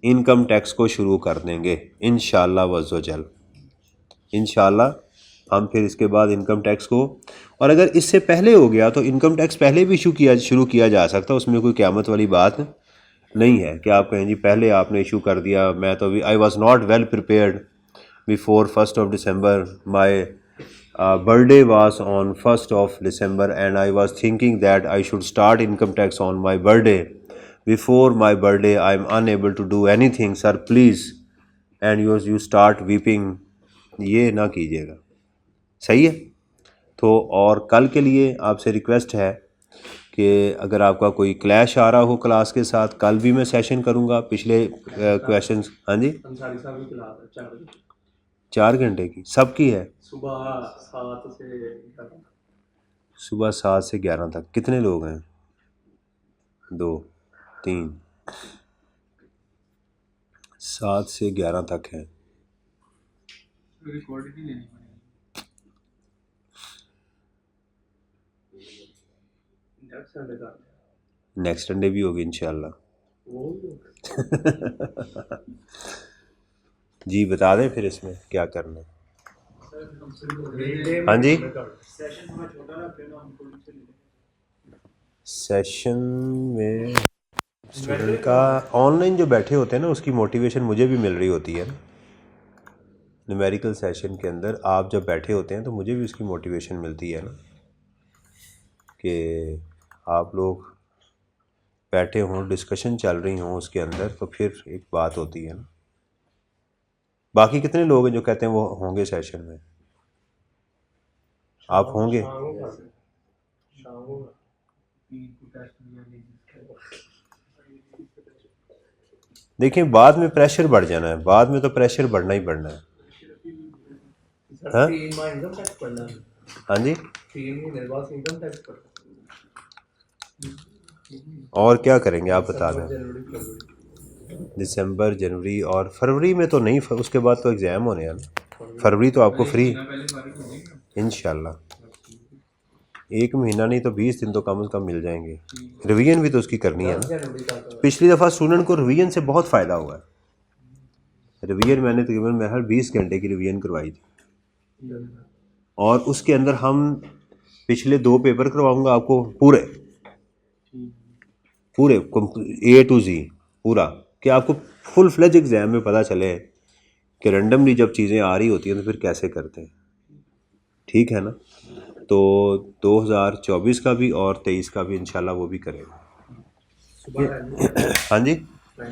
इनकम टैक्स को शुरू कर देंगे इंशाल्लाह वज़्ज़ोजल। इंशाल्लाह हम फिर इसके बाद इनकम टैक्स को, और अगर इससे पहले हो गया तो इनकम टैक्स पहले भी शुरू किया जा सकता है, उसमें कोई क़यामत वाली बात नहीं है कि आप कहें जी पहले आपने इशू कर दिया। मैं तो अभी I was not well prepared before 1st of December, my birthday was on 1st of December and I was thinking that I should start income tax on my birthday. Before my birthday I am unable to do anything, sir please, and you start weeping। ये ना कीजिएगा, सही है। तो और कल के लिए आपसे रिक्वेस्ट है कि अगर आपका कोई क्लैश आ रहा हो क्लास के साथ, कल भी मैं सेशन करूँगा पिछले क्वेश्चंस। हाँ जी, अंसारी साहब की क्लास है 4 बजे, 4 घंटे की सबकी है, सुबह 7 से 11। सुबह 7 से 11 तक। कितने लोग हैं? 2 3 7 से 11 तक हैं। रिकॉर्डेड ही लेनी पड़ेगी। नेक्स्ट संडे भी होगी इंशाल्लाह। जी बता दें फिर इसमें क्या करना है। हाँ जी, सेशन थोड़ा छोटा रखते हैं ना हम, थोड़ी सी सेशन में स्टूडेंट का ऑनलाइन जो बैठे होते हैं ना, उसकी मोटिवेशन मुझे भी मिल रही होती है ना। न्यूमेरिकल सेशन के अंदर आप जब बैठे होते हैं तो मुझे भी उसकी मोटिवेशन मिलती है ना, कि आप लोग बैठे हों, डिस्कशन चल रही हों उसके अंदर, तो फिर एक बात होती है ना। बाकी कितने लोग हैं जो कहते हैं वो होंगे सेशन में? आप होंगे? देखिए बाद में प्रेशर बढ़ जाना है, बाद में तो प्रेशर बढ़ना ही बढ़ना है। हाँ? 3 माह इनकम टैक्स पढ़ना है। हाँ जी, 3 महीने बाद इनकम टैक्स पढ़ना। और क्या करेंगे आप बता दें। दिसंबर, जनवरी और फरवरी में तो नहीं, उसके बाद तो एग्ज़ाम होने हैं ना। फरवरी तो आपको फ्री महीना पहले फारिग हो जाएंगे। इंशाल्लाह। 1 महीना नहीं तो 20 दिन तो कम से कम मिल जाएंगे। रिवीजन भी तो उसकी करनी है ना। जनवरी तक पिछली दफ़ा स्टूडेंट को रिवीजन से बहुत फ़ायदा हुआ है। रिवीजन मैंने तकरीबन मैं हर 20 घंटे की रिवीजन करवाई थी, और उसके अंदर हम पिछले 2 पेपर करवाऊंगा आपको पूरे A to Z पूरा, कि आपको फुल फ्लेज एग्ज़ाम में पता चले कि रैंडमली जब चीज़ें आ रही होती हैं तो फिर कैसे करते हैं। ठीक है ना। तो 2024 का भी और 23 का भी इंशाल्लाह वो भी करेंगे। सुबह हाँ जी।